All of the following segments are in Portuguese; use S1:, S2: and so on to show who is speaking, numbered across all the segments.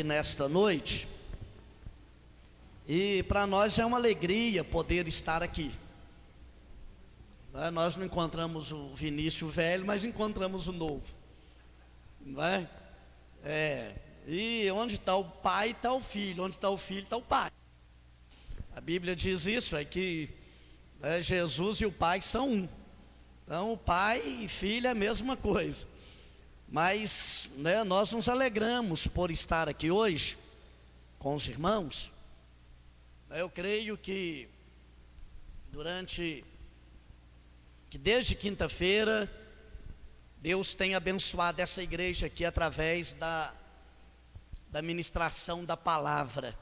S1: nesta noite, e para nós é uma alegria poder estar aqui. Nós não encontramos o Vinícius velho, mas encontramos o novo, não é? E onde está o pai, está o filho, onde está o filho, está o pai. A Bíblia diz isso, é que Jesus e o pai são um. Então o pai e filho é a mesma coisa. Mas nós nos alegramos por estar aqui hoje com os irmãos. Eu creio que desde quinta-feira Deus tem abençoado essa igreja aqui através da ministração da palavra.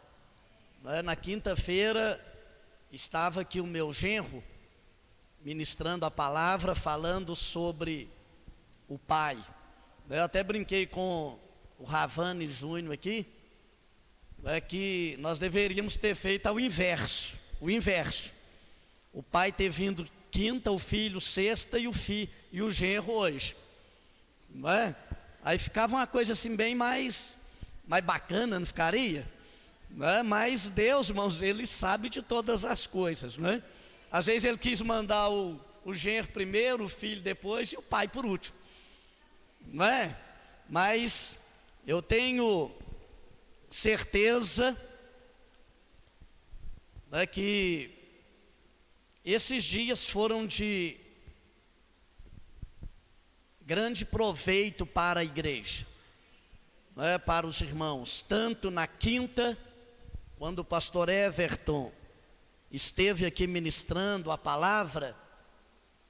S1: Na quinta-feira estava aqui o meu genro ministrando a palavra, falando sobre o pai. Eu até brinquei com o Ravani Júnior aqui, que nós deveríamos ter feito o inverso. O pai ter vindo quinta, o filho sexta e o genro hoje, não é? Aí ficava uma coisa assim bem mais bacana, não ficaria? Não é? Mas Deus, irmãos, Ele sabe de todas as coisas, não é? Às vezes Ele quis mandar o genro primeiro, o filho depois e o pai por último, não é? Mas eu tenho certeza que esses dias foram de grande proveito para a igreja, para os irmãos, tanto na quinta, quando o pastor Everton esteve aqui ministrando a palavra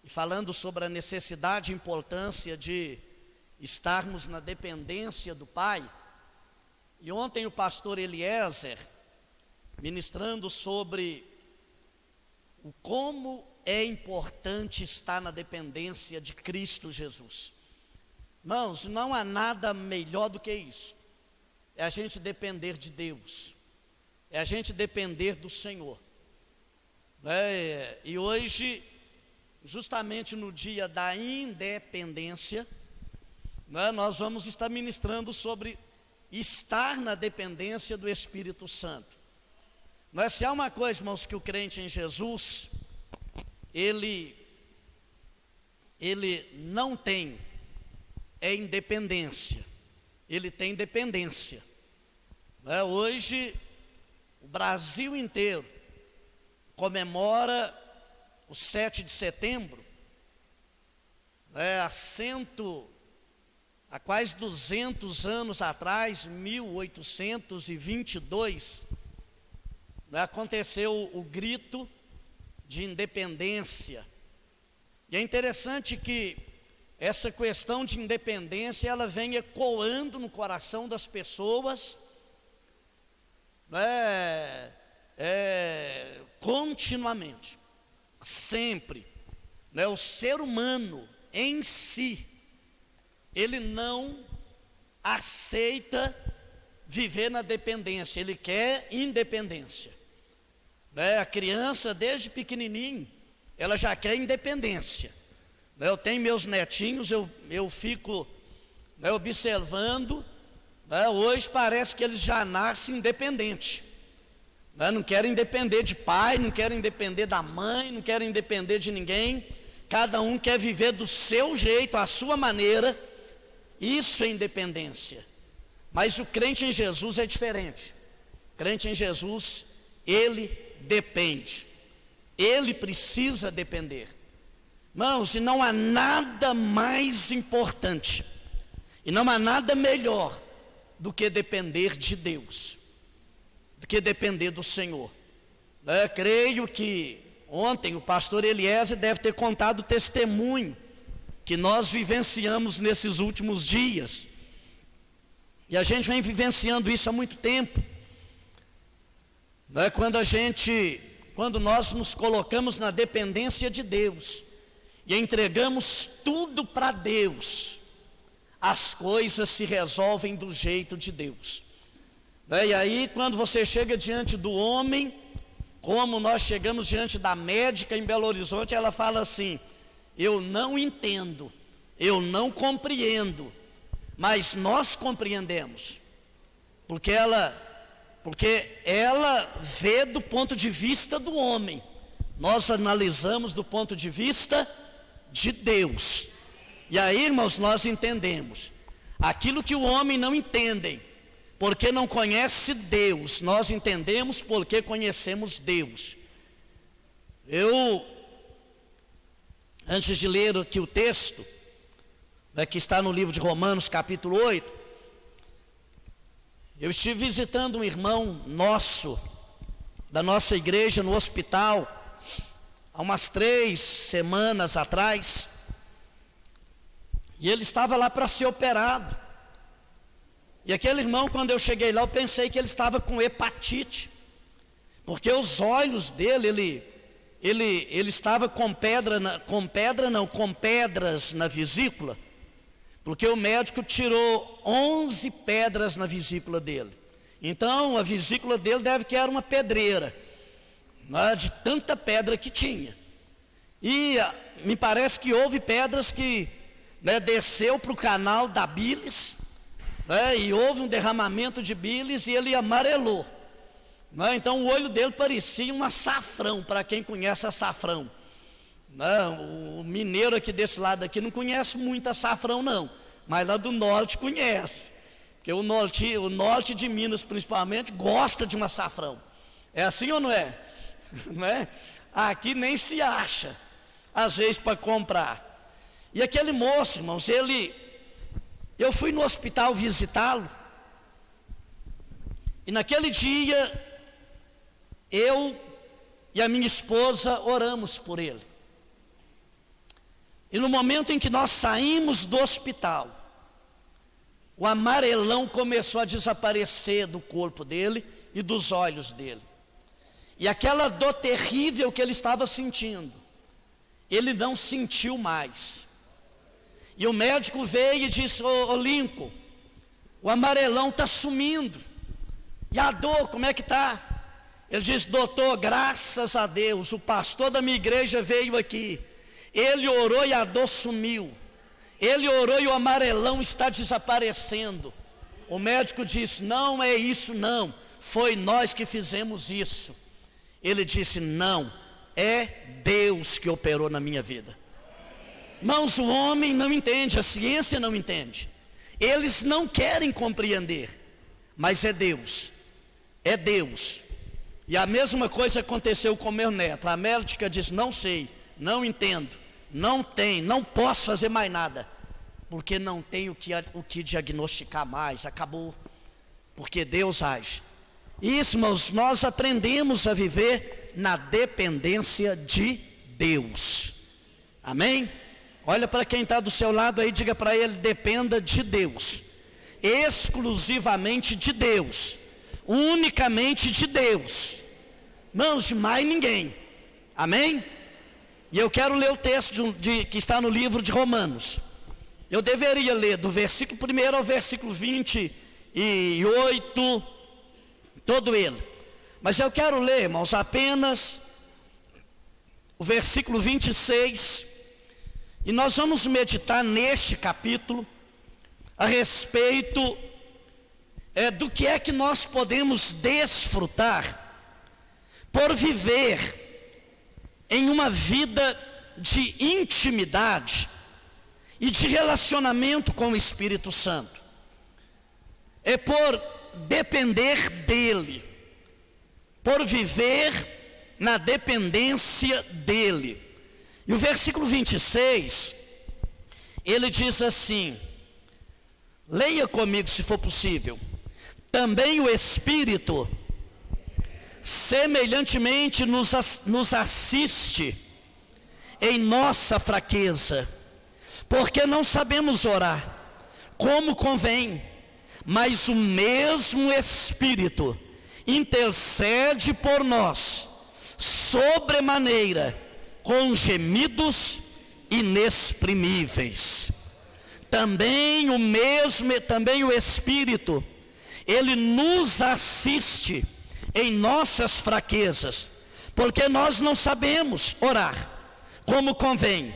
S1: e falando sobre a necessidade e importância de estarmos na dependência do Pai. E ontem o pastor Eliezer ministrando sobre o como é importante estar na dependência de Cristo Jesus. Irmãos, não há nada melhor do que isso. É a gente depender de Deus, é a gente depender do Senhor. E hoje, justamente no dia da independência, nós vamos estar ministrando sobre estar na dependência do Espírito Santo. Mas se há uma coisa, irmãos, que o crente em Jesus, ele não tem, é independência, ele tem dependência. Hoje, o Brasil inteiro comemora o 7 de setembro, há quase 200 anos atrás, 1822, aconteceu o grito de independência. E é interessante que essa questão de independência, ela vem ecoando no coração das pessoas, continuamente, sempre. O ser humano em si, ele não aceita viver na dependência, ele quer independência. A criança, desde pequenininho, ela já quer independência. Eu tenho meus netinhos, eu fico observando, hoje parece que eles já nascem independentes. Não querem depender de pai, não querem depender da mãe, não querem depender de ninguém. Cada um quer viver do seu jeito, à sua maneira. Isso é independência. Mas o crente em Jesus é diferente. O crente em Jesus, ele depende. Ele precisa depender. Irmãos, e não há nada mais importante, e não há nada melhor do que depender de Deus, do que depender do Senhor. Creio que ontem o pastor Eliezer deve ter contado o testemunho que nós vivenciamos nesses últimos dias. E a gente vem vivenciando isso há muito tempo. Quando nós nos colocamos na dependência de Deus e entregamos tudo para Deus, as coisas se resolvem do jeito de Deus. E aí, quando você chega diante do homem, como nós chegamos diante da médica em Belo Horizonte, ela fala assim: eu não entendo, eu não compreendo, mas nós compreendemos. porque ela vê do ponto de vista do homem. Nós analisamos do ponto de vista de Deus. E aí, irmãos, nós entendemos aquilo que o homem não entende, porque não conhece Deus. Nós entendemos porque conhecemos Deus. Antes de ler aqui o texto, que está no livro de Romanos, capítulo 8, eu estive visitando um irmão nosso, da nossa igreja, no hospital, há umas 3 semanas atrás, e ele estava lá para ser operado. E aquele irmão, quando eu cheguei lá, eu pensei que ele estava com hepatite, porque os olhos dele, ele estava com pedras na vesícula, porque o médico tirou 11 pedras na vesícula dele. Então a vesícula dele deve que era uma pedreira, né, de tanta pedra que tinha. E me parece que houve pedras que, né, desceu para o canal da bilis, né, e houve um derramamento de bilis e ele amarelou. Então o olho dele parecia um açafrão, para quem conhece açafrão. O mineiro aqui desse lado aqui não conhece muito açafrão não, mas lá do norte conhece, porque o norte de Minas principalmente gosta de um açafrão. É assim ou não é? Não é? Aqui nem se acha, às vezes, para comprar. E aquele moço, irmãos, eu fui no hospital visitá-lo, e naquele dia eu e a minha esposa oramos por ele. E no momento em que nós saímos do hospital, o amarelão começou a desaparecer do corpo dele e dos olhos dele. E aquela dor terrível que ele estava sentindo, ele não sentiu mais. E o médico veio e disse: ô Lincoln, o amarelão está sumindo. E a dor, como é que está? Ele disse: doutor, graças a Deus, o pastor da minha igreja veio aqui, ele orou e a dor sumiu, ele orou e o amarelão está desaparecendo. O médico disse: não é isso não, foi nós que fizemos isso. Ele disse: não, é Deus que operou na minha vida. Irmãos, o homem não entende, a ciência não entende, eles não querem compreender, mas é Deus. E a mesma coisa aconteceu com meu neto. A médica disse: não sei, não entendo, não posso fazer mais nada, porque não tem o que diagnosticar mais, acabou, porque Deus age. Isso, irmãos, nós aprendemos a viver na dependência de Deus. Amém? Olha para quem está do seu lado aí, diga para ele: dependa de Deus, exclusivamente de Deus, unicamente de Deus, não de mais ninguém. Amém? E eu quero ler o texto que está no livro de Romanos. Eu deveria ler do versículo 1 ao versículo 28, todo ele, mas eu quero ler, irmãos, apenas o versículo 26, e nós vamos meditar neste capítulo a respeito do que é que nós podemos desfrutar por viver em uma vida de intimidade e de relacionamento com o Espírito Santo. É por depender dele, por viver na dependência dele. E o versículo 26, ele diz assim, leia comigo se for possível: também o Espírito semelhantemente nos assiste em nossa fraqueza, porque não sabemos orar como convém, mas o mesmo Espírito intercede por nós sobremaneira com gemidos inexprimíveis. Também o Espírito, ele nos assiste em nossas fraquezas, porque nós não sabemos orar como convém,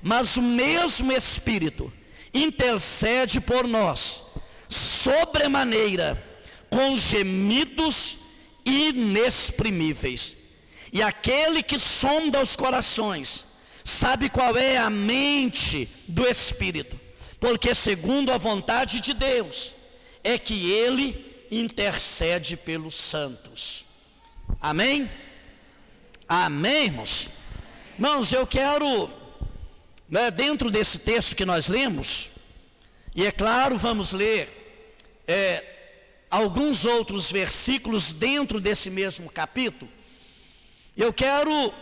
S1: mas o mesmo Espírito intercede por nós sobremaneira com gemidos inexprimíveis. E aquele que sonda os corações sabe qual é a mente do Espírito, porque segundo a vontade de Deus é que ele intercede pelos santos. Amém? Amém, irmãos? Irmãos, eu quero, dentro desse texto que nós lemos, e é claro, vamos ler alguns outros versículos dentro desse mesmo capítulo. Eu quero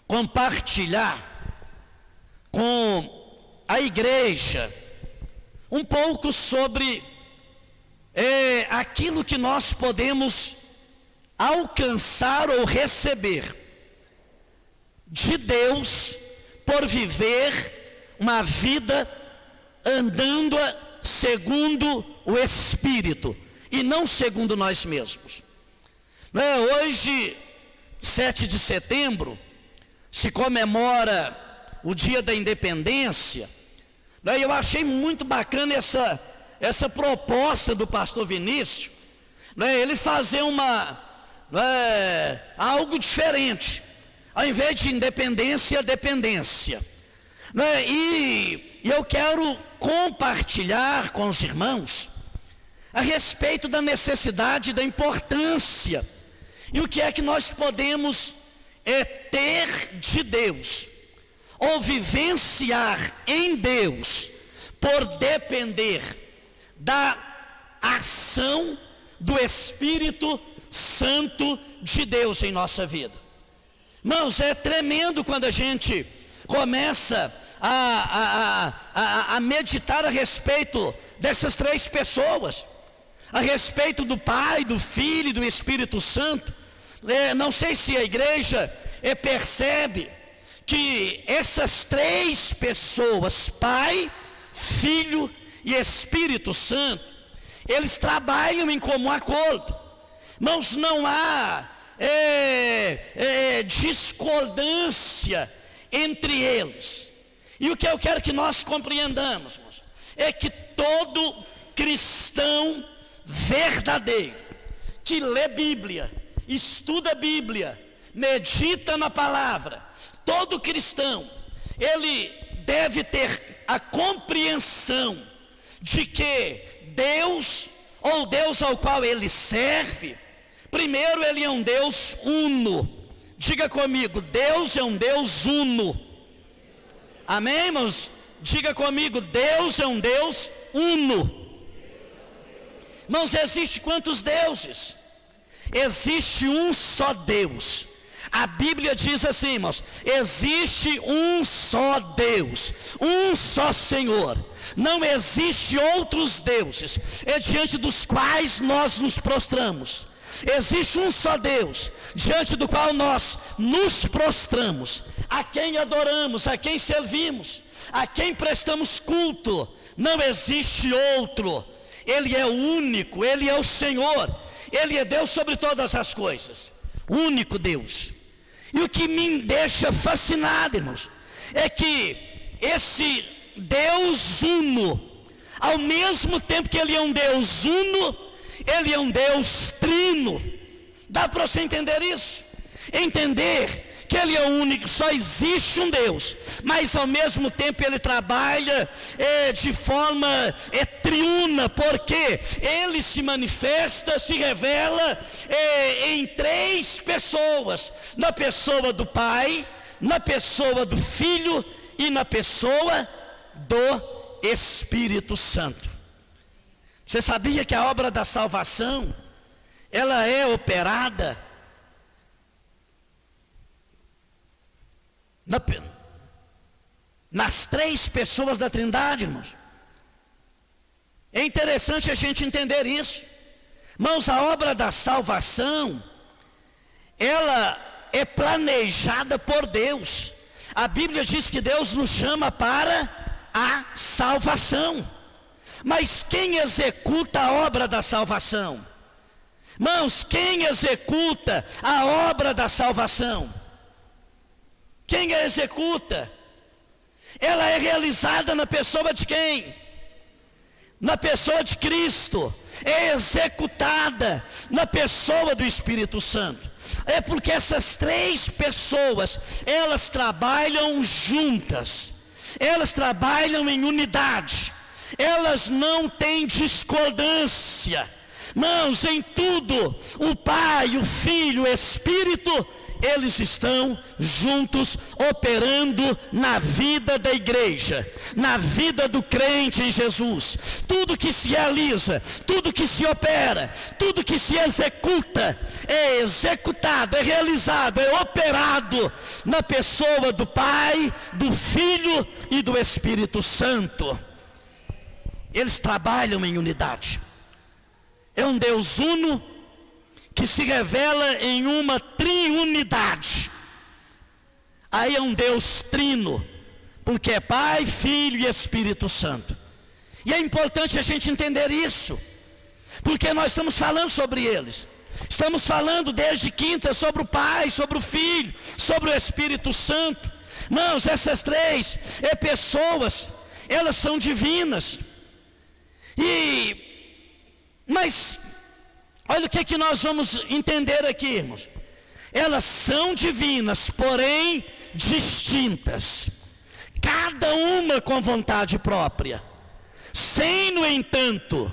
S1: compartilhar com a igreja um pouco sobre aquilo que nós podemos alcançar ou receber de Deus por viver uma vida andando segundo o Espírito e não segundo nós mesmos. Hoje, 7 de setembro, se comemora o dia da independência. Eu achei muito bacana essa proposta do pastor Vinícius, ele fazer algo diferente, ao invés de independência, dependência. E eu quero compartilhar com os irmãos a respeito da necessidade, da importância, e o que é que nós podemos ter de Deus, ou vivenciar em Deus, por depender da ação do Espírito Santo de Deus em nossa vida. Irmãos, é tremendo quando a gente começa a meditar a respeito dessas três pessoas, a respeito do Pai, do Filho e do Espírito Santo. Não sei se a igreja percebe que essas três pessoas, Pai, Filho e Espírito Santo, eles trabalham em comum acordo. Irmãos, não há discordância entre eles. E o que eu quero que nós compreendamos, irmãos, é que todo cristão verdadeiro, que lê Bíblia, estuda a Bíblia, medita na palavra, todo cristão, ele deve ter a compreensão de que Deus, ou Deus ao qual ele serve, primeiro, ele é um Deus uno. Diga comigo, Deus é um Deus uno. Amém, irmãos? Diga comigo, Deus é um Deus uno. Irmãos, existe quantos deuses? Existe um só Deus. A Bíblia diz assim, irmãos, existe um só Deus, um só Senhor. Não existe outros deuses diante dos quais nós nos prostramos. Existe um só Deus, diante do qual nós nos prostramos, a quem adoramos, a quem servimos, a quem prestamos culto. Não existe outro. Ele é o único, Ele é o Senhor, Ele é Deus sobre todas as coisas, único Deus. E o que me deixa fascinado, irmãos, é que esse Deus uno, ao mesmo tempo que Ele é um Deus uno, Ele é um Deus trino. Dá para você entender isso? Entender que Ele é o único, só existe um Deus, mas ao mesmo tempo Ele trabalha de forma triuna, porque Ele se manifesta, se revela em três pessoas: na pessoa do Pai, na pessoa do Filho e na pessoa do Espírito Santo. Você sabia que a obra da salvação, ela é operada nas três pessoas da Trindade, irmãos? É interessante a gente entender isso. Irmãos, a obra da salvação, ela é planejada por Deus. A Bíblia diz que Deus nos chama para a salvação. Mas quem executa a obra da salvação? Irmãos, quem executa a obra da salvação? Quem a executa? Ela é realizada na pessoa de quem? Na pessoa de Cristo. é executada na pessoa do Espírito Santo. É porque essas três pessoas, elas trabalham juntas, elas trabalham em unidade, elas não têm discordância. Irmãos, em tudo, o Pai, o Filho, o Espírito, eles estão juntos, operando na vida da igreja, na vida do crente em Jesus. Tudo que se realiza, tudo que se opera, tudo que se executa, é executado, é realizado, é operado na pessoa do Pai, do Filho e do Espírito Santo. Eles trabalham em unidade. É um Deus uno, que se revela em uma triunidade. Aí é um Deus trino, porque é Pai, Filho e Espírito Santo. E é importante a gente entender isso, porque nós estamos falando sobre eles. Estamos falando desde quinta sobre o Pai, sobre o Filho, sobre o Espírito Santo. Irmãos, essas três pessoas, elas são divinas. Mas olha o que nós vamos entender aqui, irmãos. Elas são divinas, porém distintas, cada uma com vontade própria, sem, no entanto,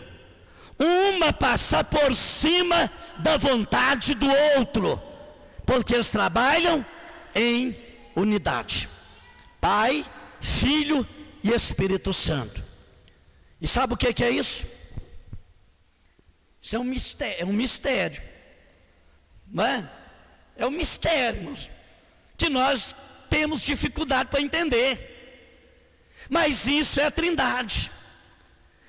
S1: uma passar por cima da vontade do outro, porque eles trabalham em unidade. Pai, Filho e Espírito Santo. E sabe o que é isso? Isso é um mistério, não é? É um mistério, irmãos, que nós temos dificuldade para entender. Mas isso é a Trindade.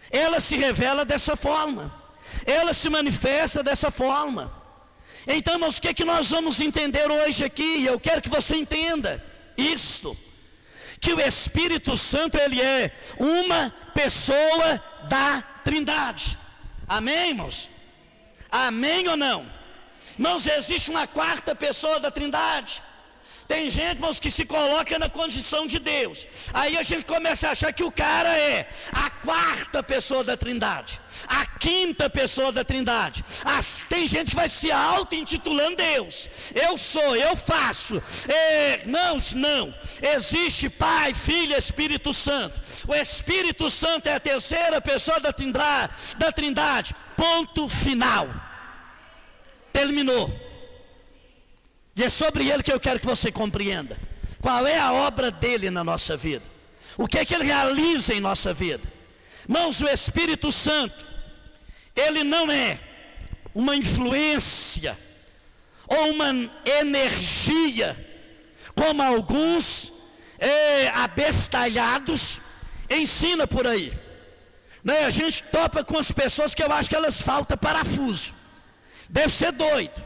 S1: Ela se revela dessa forma, ela se manifesta dessa forma. Então, irmãos, o que nós vamos entender hoje aqui? Eu quero que você entenda isto, que o Espírito Santo, ele é uma pessoa da Trindade. Amém, irmãos? Amém ou não? Irmãos, existe uma quarta pessoa da Trindade. Tem gente, irmãos, que se coloca na condição de Deus. Aí a gente começa a achar que o cara é a quarta pessoa da Trindade, a quinta pessoa da Trindade. Tem gente que vai se auto-intitulando Deus. Eu sou, eu faço. Não. Existe Pai, Filho e Espírito Santo. O Espírito Santo é a terceira pessoa da Trindade. Ponto final. Terminou. E é sobre ele que eu quero que você compreenda. Qual é a obra dele na nossa vida? O que é que ele realiza em nossa vida? Irmãos, o Espírito Santo, ele não é uma influência ou uma energia, como alguns abestalhados ensinam por aí. Né? A gente topa com as pessoas que eu acho que elas faltam parafuso. Deve ser doido.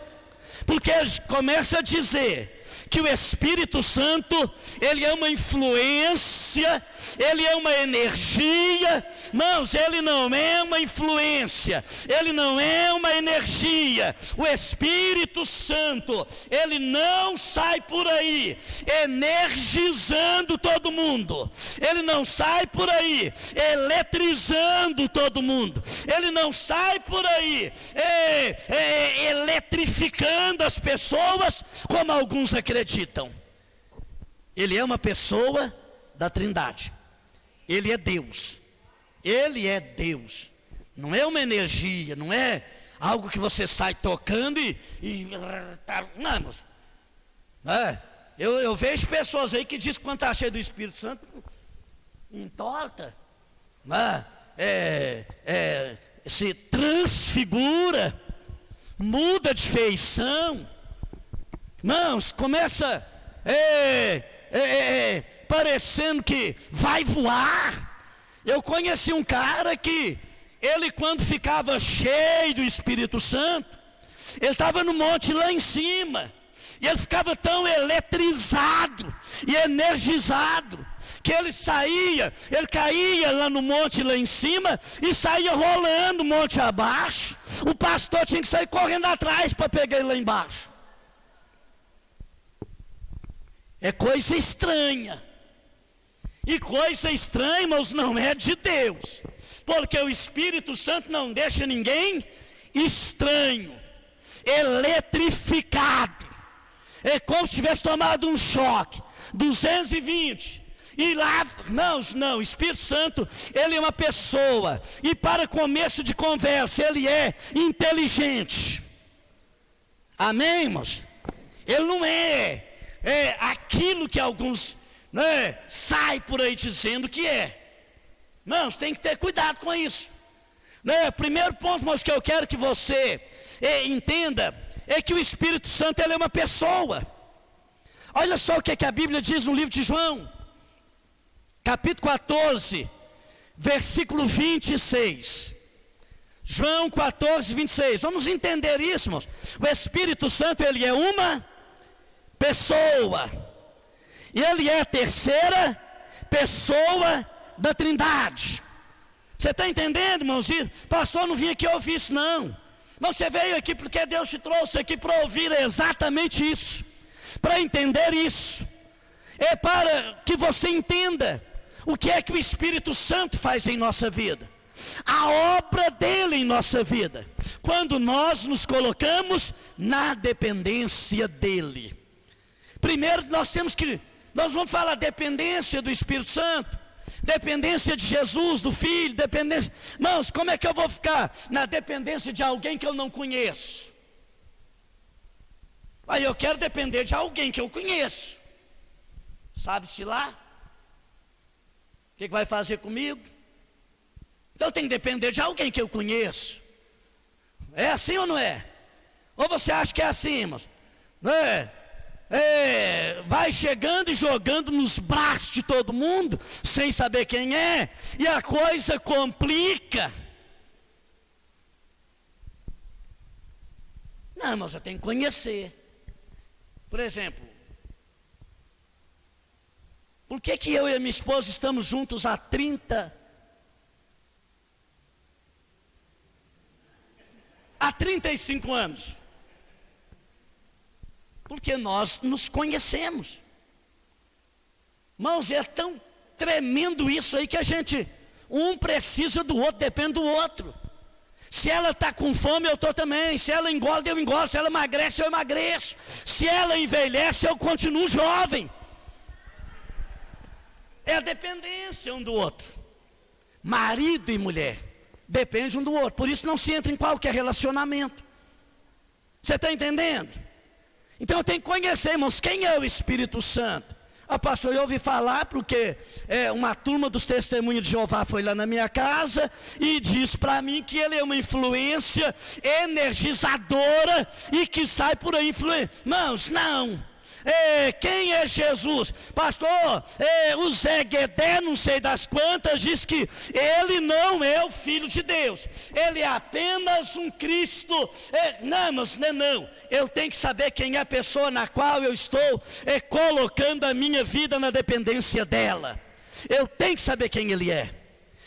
S1: Porque começa a dizer que o Espírito Santo, ele é uma influência, ele é uma energia. Irmãos, ele não é uma influência, ele não é uma energia. O Espírito Santo, ele não sai por aí energizando todo mundo, ele não sai por aí eletrizando todo mundo, ele não sai por aí eletrificando as pessoas, como alguns acreditam. Ele é uma pessoa da Trindade. Ele é Deus. Ele é Deus. Não é uma energia, não é algo que você sai tocando vamos. Eu vejo pessoas aí que dizem que quando está cheio do Espírito Santo, entorta, se transfigura, muda de feição. Irmãos, começa parecendo que vai voar. Eu conheci um cara que ele, quando ficava cheio do Espírito Santo, ele estava no monte lá em cima, e ele ficava tão eletrizado e energizado, que ele caía lá no monte lá em cima, e saía rolando o monte abaixo. O pastor tinha que sair correndo atrás para pegar ele lá embaixo. É coisa estranha. E coisa estranha, irmãos, não é de Deus. Porque o Espírito Santo não deixa ninguém estranho, eletrificado. É como se tivesse tomado um choque, 220. E lá, não, o Espírito Santo, ele é uma pessoa. E para começo de conversa, ele é inteligente. Amém, irmãos? Ele não é aquilo que alguns saem por aí dizendo que é. Não, você tem que ter cuidado com isso. Primeiro ponto, irmãos, que eu quero que você entenda, é que o Espírito Santo, ele é uma pessoa. Olha só o que a Bíblia diz no livro de João, capítulo 14, versículo 26. João 14, 26. Vamos entender isso, irmãos. O Espírito Santo, ele é uma pessoa. E ele é a terceira pessoa da Trindade. Você está entendendo, irmãos? Pastor, não vim aqui ouvir isso, não. Mas você veio aqui porque Deus te trouxe aqui para ouvir exatamente isso. Para entender isso. É para que você entenda o que é que o Espírito Santo faz em nossa vida. A obra dele em nossa vida. Quando nós nos colocamos na dependência dele. Primeiro nós vamos falar dependência do Espírito Santo. Dependência de Jesus, do Filho, dependência. Irmãos, como é que eu vou ficar na dependência de alguém que eu não conheço? Aí eu quero depender de alguém que eu conheço. Sabe-se lá? O que vai fazer comigo? Então eu tenho que depender de alguém que eu conheço. É assim ou não é? Ou você acha que é assim, irmãos? Vai chegando e jogando nos braços de todo mundo, sem saber quem é, e a coisa complica. Não, mas eu tenho que conhecer. Por exemplo, por que eu e a minha esposa estamos juntos há 35 anos? Porque nós nos conhecemos. Irmãos, é tão tremendo isso aí que um precisa do outro, depende do outro. Se ela está com fome, eu estou também. Se ela engorda, eu engordo. Se ela emagrece, eu emagreço. Se ela envelhece, eu continuo jovem. É a dependência um do outro. Marido e mulher dependem um do outro. Por isso não se entra em qualquer relacionamento. Você está entendendo? Então eu tenho que conhecer, irmãos, quem é o Espírito Santo. Pastor, eu ouvi falar porque uma turma dos testemunhos de Jeová foi lá na minha casa e disse para mim que ele é uma influência energizadora e que sai por aí influenciando. Irmãos, não. Quem é Jesus? Pastor, o Zé Guedé, não sei das quantas, diz que ele não é o Filho de Deus, ele é apenas um Cristo. Não, mas não, eu tenho que saber quem é a pessoa na qual eu estou colocando a minha vida na dependência dela. Eu tenho que saber quem ele é.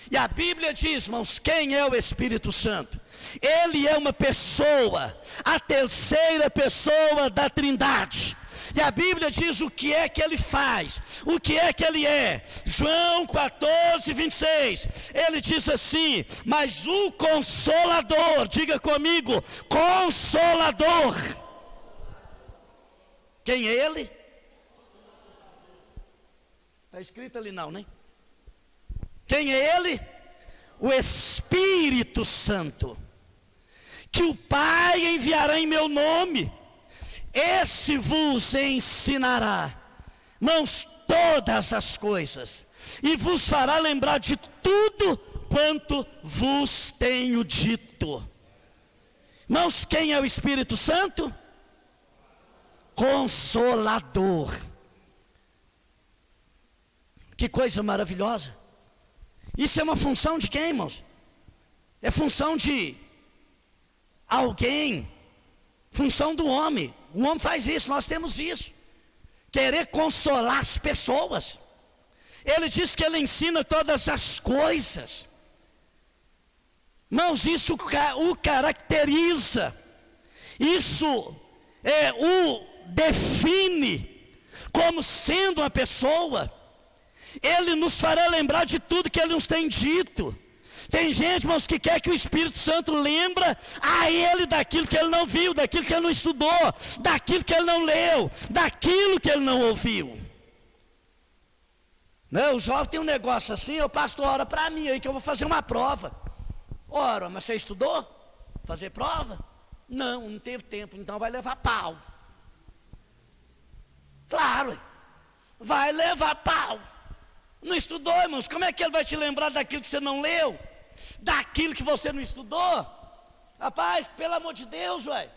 S1: E a Bíblia diz, irmãos, quem é o Espírito Santo? Ele é uma pessoa, a terceira pessoa da Trindade. E a Bíblia diz o que é que ele faz, o que é que ele é. João 14, 26, ele diz assim: mas o Consolador, diga comigo, Consolador. Quem é ele? Está escrito ali não, né? Quem é ele? O Espírito Santo, que o Pai enviará em meu nome. Esse vos ensinará, irmãos, todas as coisas, e vos fará lembrar de tudo quanto vos tenho dito. Irmãos, quem é o Espírito Santo? Consolador. Que coisa maravilhosa. Isso é uma função de quem, irmãos? É função de alguém, função do homem. O homem faz isso, nós temos isso. Querer consolar as pessoas. Ele diz que ele ensina todas as coisas. Irmãos, isso o caracteriza. Isso o define como sendo uma pessoa. Ele nos fará lembrar de tudo que ele nos tem dito. Tem gente, irmãos, que quer que o Espírito Santo lembra a ele daquilo que ele não viu, daquilo que ele não estudou, daquilo que ele não leu, daquilo que ele não ouviu. Não, o jovem tem um negócio assim, o pastor ora para mim aí que eu vou fazer uma prova. Ora, mas você estudou? Fazer prova? Não teve tempo, então vai levar pau. Claro, vai levar pau. Não estudou, irmãos, como é que ele vai te lembrar daquilo que você não leu? Daquilo que você não estudou? Rapaz, pelo amor de Deus, ué.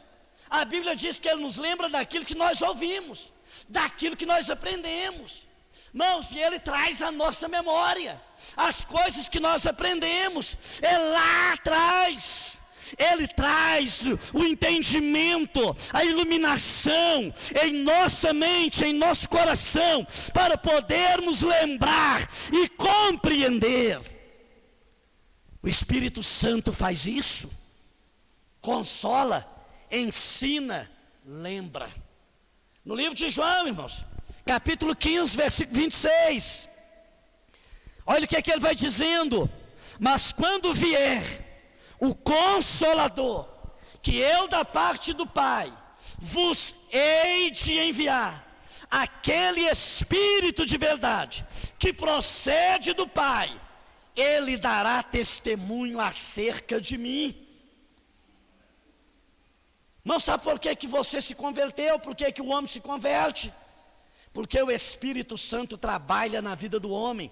S1: A Bíblia diz que ele nos lembra daquilo que nós ouvimos, daquilo que nós aprendemos. Irmãos, e ele traz a nossa memória, as coisas que nós aprendemos, é lá atrás. Ele traz o entendimento, a iluminação em nossa mente, em nosso coração, para podermos lembrar e compreender. O Espírito Santo faz isso, consola, ensina, lembra. No livro de João, irmãos, capítulo 15, versículo 26, olha o que é que ele vai dizendo: mas quando vier o Consolador, que eu da parte do Pai vos hei de enviar, aquele Espírito de verdade, que procede do Pai, ele dará testemunho acerca de mim. Não sabe por que você se converteu? Por que o homem se converte? Porque o Espírito Santo trabalha na vida do homem.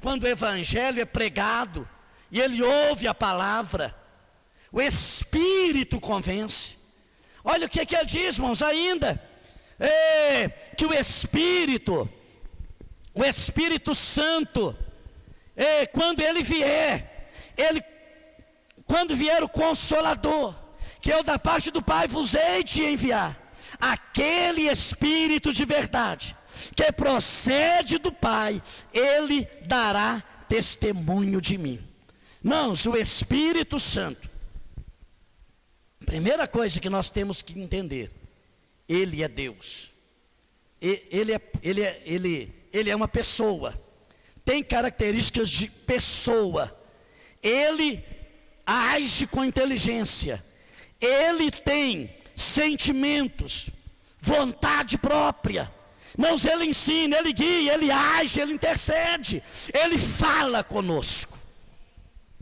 S1: Quando o Evangelho é pregado e ele ouve a palavra, o Espírito convence. Olha o que ele diz, irmãos, ainda, que o Espírito Santo, quando ele vier, quando vier o Consolador, que eu da parte do Pai vos hei de enviar, aquele Espírito de verdade, que procede do Pai, ele dará testemunho de mim. Irmãos, o Espírito Santo, primeira coisa que nós temos que entender, ele é Deus. Ele é uma pessoa, tem características de pessoa. Ele age com inteligência, ele tem sentimentos, vontade própria. Irmãos, ele ensina, ele guia, ele age, ele intercede, ele fala conosco.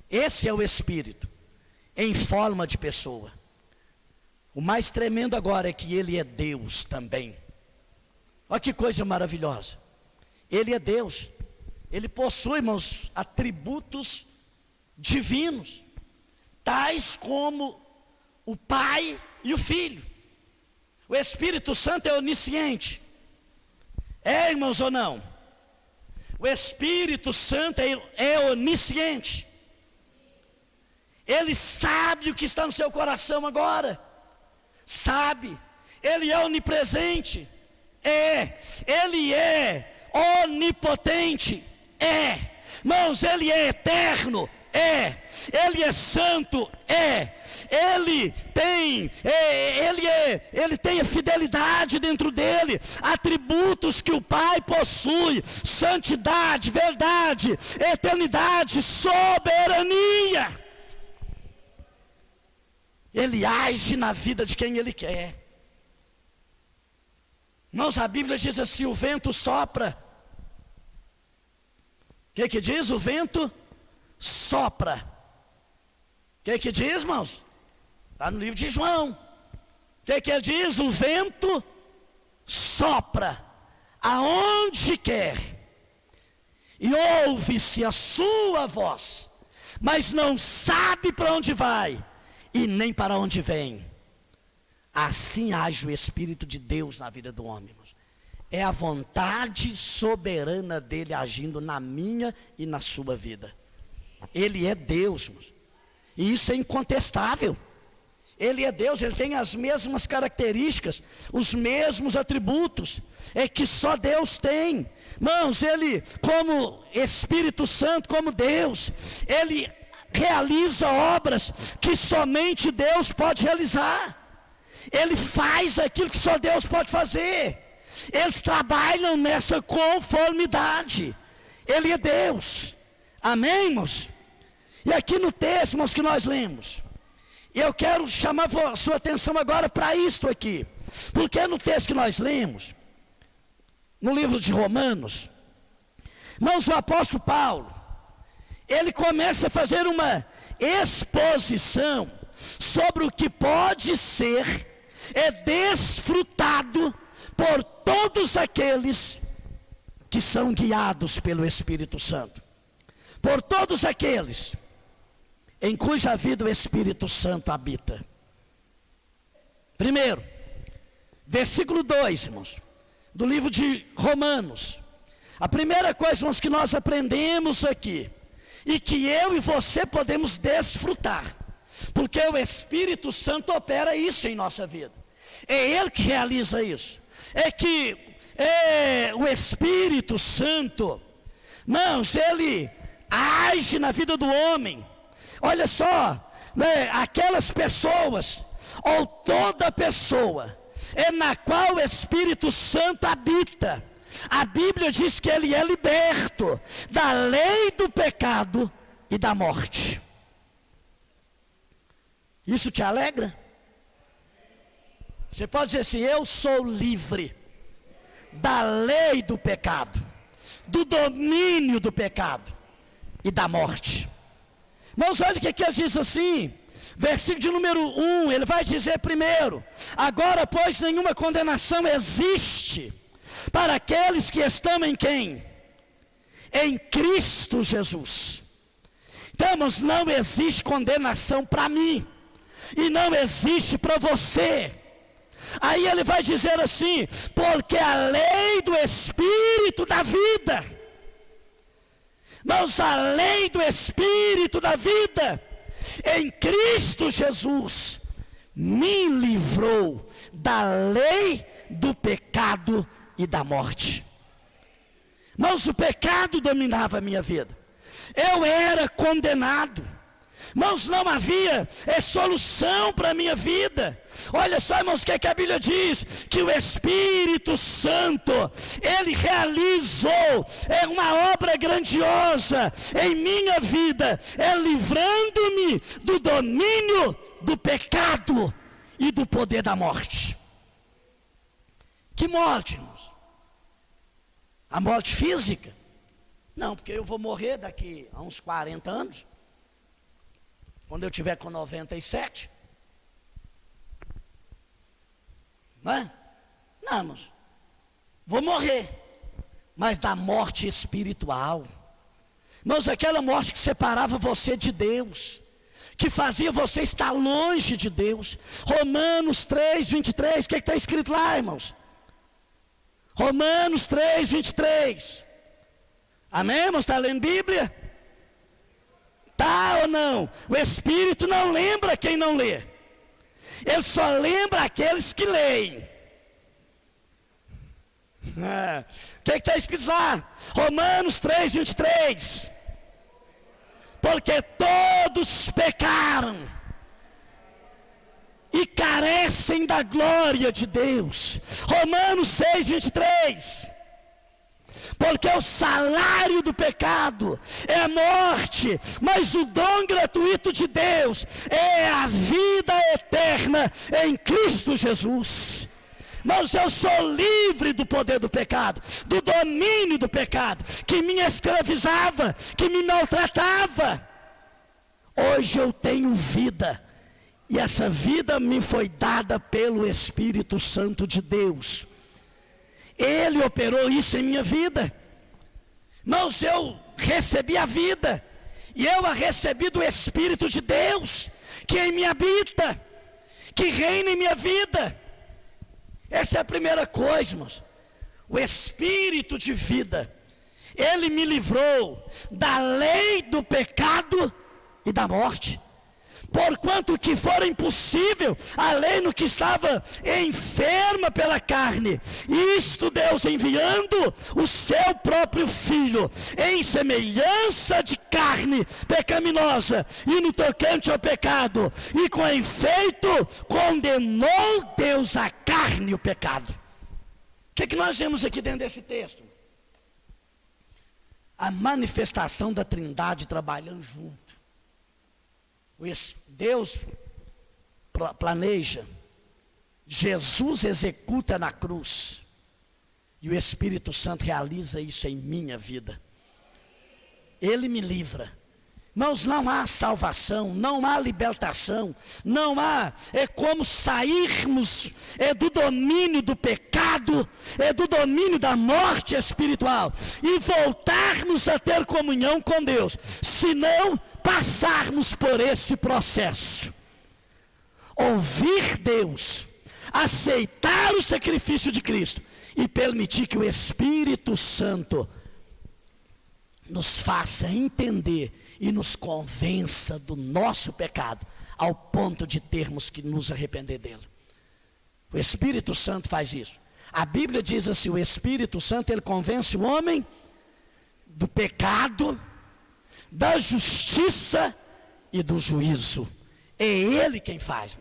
S1: Esse é o Espírito, em forma de pessoa. O mais tremendo agora é que ele é Deus também. Olha que coisa maravilhosa. Ele é Deus. Ele possui, irmãos, atributos divinos, tais como o Pai e o Filho. O Espírito Santo é onisciente. É, irmãos, ou não? O Espírito Santo é onisciente. Ele sabe o que está no seu coração agora. Sabe. Ele é onipresente. Ele é onipotente. Irmãos, ele é eterno. Ele é santo. Ele tem a fidelidade dentro dele, atributos que o Pai possui: santidade, verdade, eternidade, soberania. Ele age na vida de quem ele quer. Irmãos, a Bíblia diz assim: o vento sopra. O que diz? O vento sopra. O que diz, irmãos? Está no livro de João. O que ele diz? O vento sopra aonde quer, e ouve-se a sua voz, mas não sabe para onde vai e nem para onde vem. Assim age o Espírito de Deus na vida do homem, irmãos. É a vontade soberana dele agindo na minha e na sua vida. Ele é Deus, irmãos, e isso é incontestável. Ele é Deus, ele tem as mesmas características, os mesmos atributos, que só Deus tem. Irmãos, ele, como Espírito Santo, como Deus, ele realiza obras que somente Deus pode realizar. Ele faz aquilo que só Deus pode fazer. Eles trabalham nessa conformidade. Ele é Deus. Amém, irmãos? E aqui no texto, irmãos, que nós lemos, eu quero chamar a sua atenção agora para isto aqui. Porque no texto que nós lemos, no livro de Romanos, irmãos, o apóstolo Paulo, ele começa a fazer uma exposição sobre o que pode ser desfrutado por todos aqueles que são guiados pelo Espírito Santo. Por todos aqueles em cuja vida o Espírito Santo habita. Primeiro, versículo 2, irmãos, do livro de Romanos. A primeira coisa, irmãos, que nós aprendemos aqui, e que eu e você podemos desfrutar, porque o Espírito Santo opera isso em nossa vida. É Ele que realiza isso. É que o Espírito Santo, irmãos, Ele age na vida do homem. Olha só, aquelas pessoas, ou toda pessoa, na qual o Espírito Santo habita, a Bíblia diz que ele é liberto da lei do pecado e da morte. Isso te alegra? Você pode dizer assim: eu sou livre da lei do pecado, do domínio do pecado e da morte. Irmãos, olha o que ele diz assim, versículo de número 1, ele vai dizer primeiro: agora, pois, nenhuma condenação existe para aqueles que estão em quem? Em Cristo Jesus. Então, irmãos, não existe condenação para mim, e não existe para você. Aí ele vai dizer assim: porque a lei do Espírito da vida, irmãos, a lei do Espírito da vida, em Cristo Jesus, me livrou da lei do pecado e da morte. Irmãos, o pecado dominava a minha vida. Eu era condenado. Irmãos, não havia solução para a minha vida. Olha só, irmãos, o que a Bíblia diz: que o Espírito Santo, Ele realizou uma obra grandiosa em minha vida, livrando-me do domínio do pecado e do poder da morte. Que morte, irmãos? A morte física? Não, porque eu vou morrer daqui a uns 40 anos, quando eu tiver com 97. Não é? Não, irmãos, vou morrer, mas da morte espiritual. Irmãos, aquela morte que separava você de Deus, que fazia você estar longe de Deus. Romanos 3, 23, o que está escrito lá, irmãos? Romanos 3, 23. Amém, irmãos? Está lendo Bíblia? Tá ou não? O Espírito não lembra quem não lê. Ele só lembra aqueles que leem. O que está escrito lá? Romanos 3, 23. Porque todos pecaram e carecem da glória de Deus. Romanos 6, 23. Porque o salário do pecado é a morte, mas o dom gratuito de Deus é a vida eterna em Cristo Jesus. Mas eu sou livre do poder do pecado, do domínio do pecado, que me escravizava, que me maltratava. Hoje eu tenho vida, e essa vida me foi dada pelo Espírito Santo de Deus. Ele operou isso em minha vida. Irmãos, eu recebi a vida, e eu a recebi do Espírito de Deus, que em mim habita, que reina em minha vida. Essa é a primeira coisa, irmãos. O Espírito de vida, Ele me livrou da lei do pecado e da morte. Porquanto que fora impossível a lei no que estava enferma pela carne, isto Deus enviando o seu próprio Filho, em semelhança de carne pecaminosa, e no tocante ao pecado, e com efeito condenou Deus a carne e o pecado. O que nós vemos aqui dentro desse texto? A manifestação da Trindade trabalhando junto. Deus planeja, Jesus executa na cruz, e o Espírito Santo realiza isso em minha vida. Ele me livra. Irmãos, não há salvação, não há libertação, não há, é como sairmos do domínio do pecado, do domínio da morte espiritual, e voltarmos a ter comunhão com Deus, se não passarmos por esse processo. Ouvir Deus, aceitar o sacrifício de Cristo, e permitir que o Espírito Santo nos faça entender e nos convença do nosso pecado, ao ponto de termos que nos arrepender dele. O Espírito Santo faz isso. A Bíblia diz assim: o Espírito Santo, ele convence o homem do pecado, da justiça e do juízo. É ele quem faz,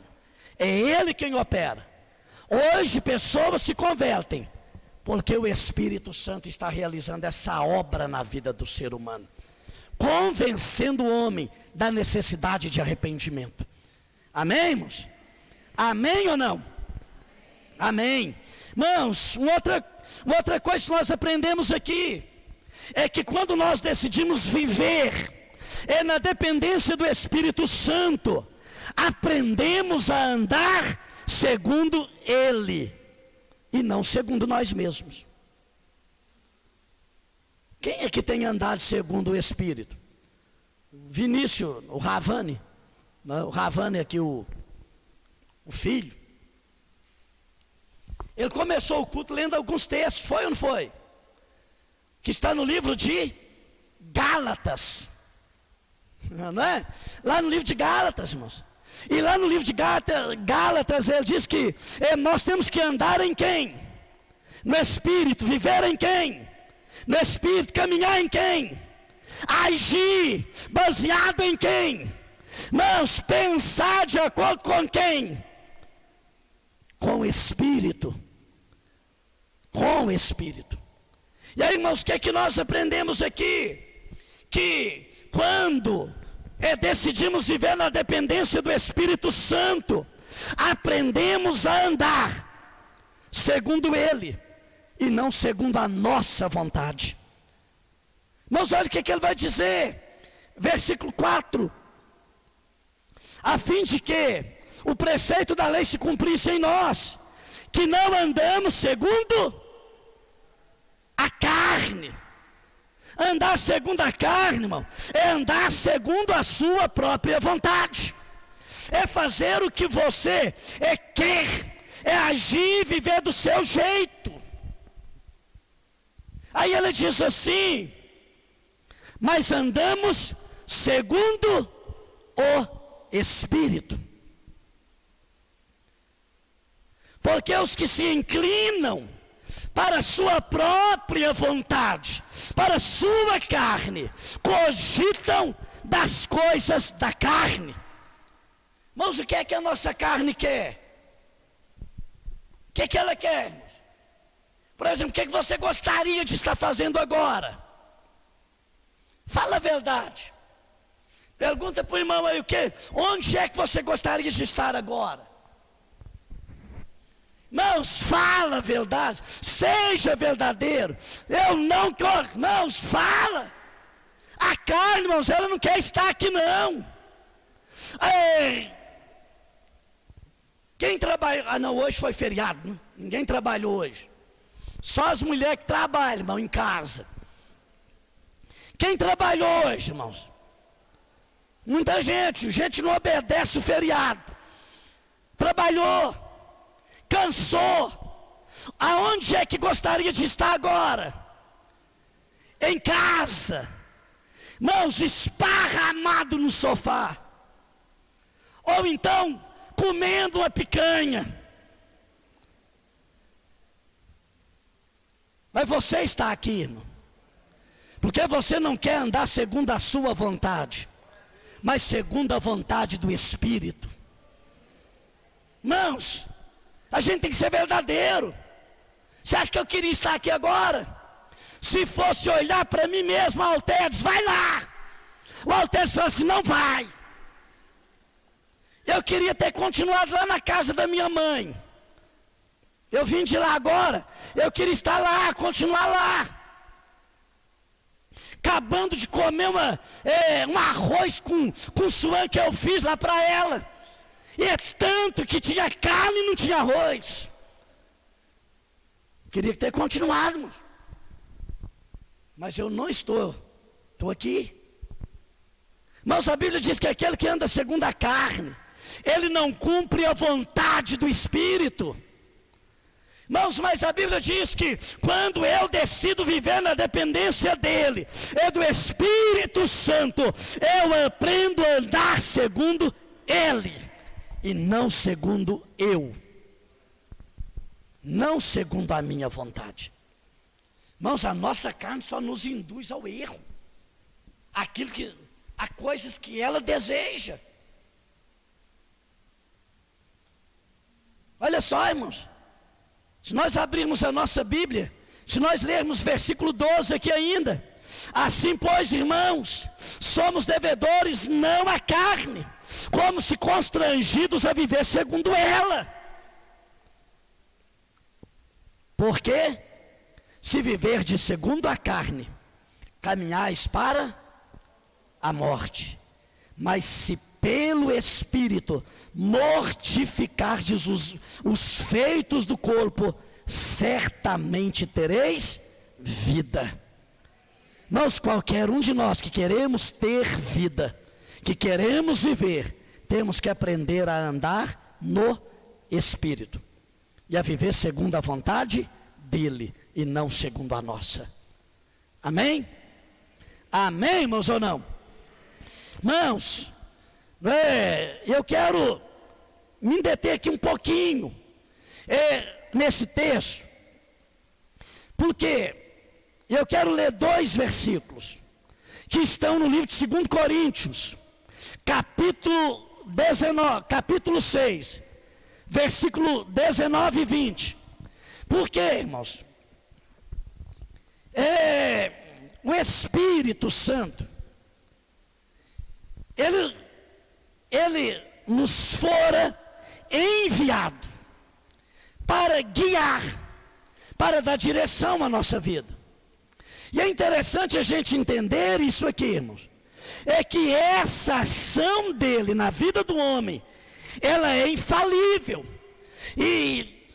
S1: é ele quem opera. Hoje pessoas se convertem porque o Espírito Santo está realizando essa obra na vida do ser humano, convencendo o homem da necessidade de arrependimento. Amém, irmãos? Amém ou não? Amém. Irmãos, uma outra coisa que nós aprendemos aqui, é que quando nós decidimos viver na dependência do Espírito Santo, aprendemos a andar segundo Ele, e não segundo nós mesmos. Quem é que tem andado segundo o Espírito? Vinícius, o Ravani aqui, o filho. Ele começou o culto lendo alguns textos, foi ou não foi? Que está no livro de Gálatas, não é? Lá no livro de Gálatas, irmãos. E lá no livro de Gálatas ele diz que nós temos que andar em quem? No Espírito. Viver em quem? No Espírito. Caminhar em quem? Agir baseado em quem? Mas pensar de acordo com quem? Com o Espírito. Com o Espírito. E aí, irmãos, o que é que nós aprendemos aqui? Que quando decidimos viver na dependência do Espírito Santo, aprendemos a andar segundo Ele, e não segundo a nossa vontade. Mas olha o que ele vai dizer, versículo 4: a fim de que o preceito da lei se cumprisse em nós, que não andamos segundo a carne. Andar segundo a carne, irmão, é andar segundo a sua própria vontade, é fazer o que você quer, é agir e viver do seu jeito. Aí ele diz assim: mas andamos segundo o Espírito. Porque os que se inclinam para a sua própria vontade, para a sua carne, cogitam das coisas da carne. Irmãos, o que é que a nossa carne quer? O que é que ela quer, irmãos? Por exemplo, o que é que você gostaria de estar fazendo agora? Fala a verdade. Pergunta para o irmão aí, onde é que você gostaria de estar agora? Irmãos, fala a verdade, seja verdadeiro. Eu não quero, irmãos, fala. A carne, irmãos, ela não quer estar aqui não. Ei, quem trabalha? Não, hoje foi feriado, né? Ninguém trabalhou hoje. Só as mulheres que trabalham, irmão, em casa. Quem trabalhou hoje, irmãos? Muita gente não obedece o feriado. Trabalhou, cansou. Aonde é que gostaria de estar agora? Em casa. Irmãos, esparramado no sofá. Ou então, comendo uma picanha. Mas você está aqui, irmão, porque você não quer andar segundo a sua vontade, mas segundo a vontade do Espírito. Irmãos, a gente tem que ser verdadeiro. Você acha que eu queria estar aqui agora? Se fosse olhar para mim mesmo, Altedes, vai lá. O Altedes falou assim: não vai. Eu queria ter continuado lá na casa da minha mãe. Eu vim de lá agora, eu queria estar lá, continuar lá. Acabando de comer um arroz com suã que eu fiz lá para ela. E é tanto que tinha carne e não tinha arroz. Queria ter continuado, irmãos. Mas eu não estou aqui. Irmãos, a Bíblia diz que aquele que anda segundo a carne, ele não cumpre a vontade do Espírito. Irmãos, mas a Bíblia diz que quando eu decido viver na dependência dele, é do Espírito Santo, eu aprendo a andar segundo ele, e não segundo eu, não segundo a minha vontade. Irmãos, a nossa carne só nos induz ao erro, a coisas que ela deseja. Olha só, irmãos. Se nós abrirmos a nossa Bíblia, se nós lermos versículo 12 aqui ainda, assim pois, irmãos, somos devedores não à carne, como se constrangidos a viver segundo ela. Porque se viverdes segundo a carne, caminhais para a morte, mas se pelo Espírito mortificardes os feitos do corpo, certamente tereis vida. Irmãos, qualquer um de nós que queremos ter vida, que queremos viver, temos que aprender a andar no Espírito e a viver segundo a vontade dele e não segundo a nossa. Amém? Amém, irmãos, ou não? Irmãos, eu quero me deter aqui um pouquinho nesse texto, porque eu quero ler 2 versículos que estão no livro de 2 Coríntios, capítulo 6, versículo 19 e 20. Por quê, irmãos? O Espírito Santo, ele nos fora enviado para guiar, para dar direção à nossa vida. E é interessante a gente entender isso aqui, irmãos. É que essa ação dele na vida do homem, ela é infalível. E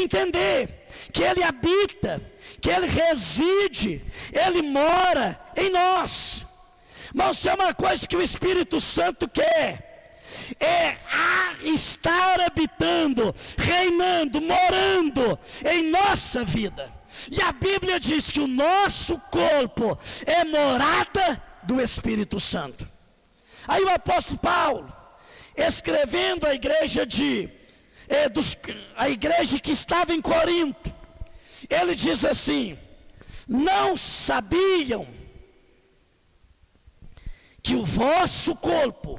S1: entender que ele habita, que ele reside, ele mora em nós. Mas se é uma coisa que o Espírito Santo quer, é estar habitando, reinando, morando em nossa vida. E a Bíblia diz que o nosso corpo é morada do Espírito Santo. Aí o apóstolo Paulo, escrevendo a igreja a igreja que estava em Corinto, ele diz assim: não sabiam que o vosso corpo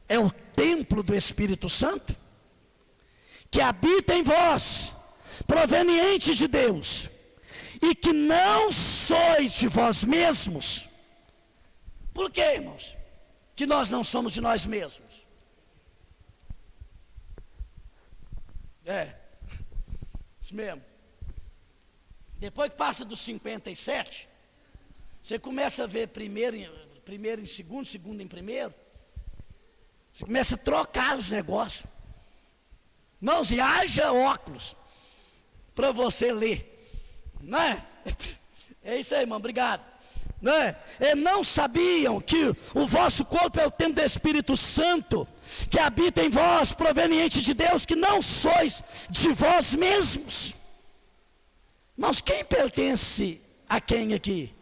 S1: é o templo do Espírito Santo, que habita em vós, proveniente de Deus, e que não sois de vós mesmos. Por que, irmãos, que nós não somos de nós mesmos? Isso mesmo. Depois que passa dos 57, você começa a ver primeiro em segundo, segundo em primeiro. Você começa a trocar os negócios. Irmãos, e haja óculos para você ler. Não é? É isso aí, irmão, obrigado. Não é? Não sabiam que o vosso corpo é o templo do Espírito Santo, que habita em vós, proveniente de Deus, que não sois de vós mesmos. Irmãos, quem pertence a quem aqui?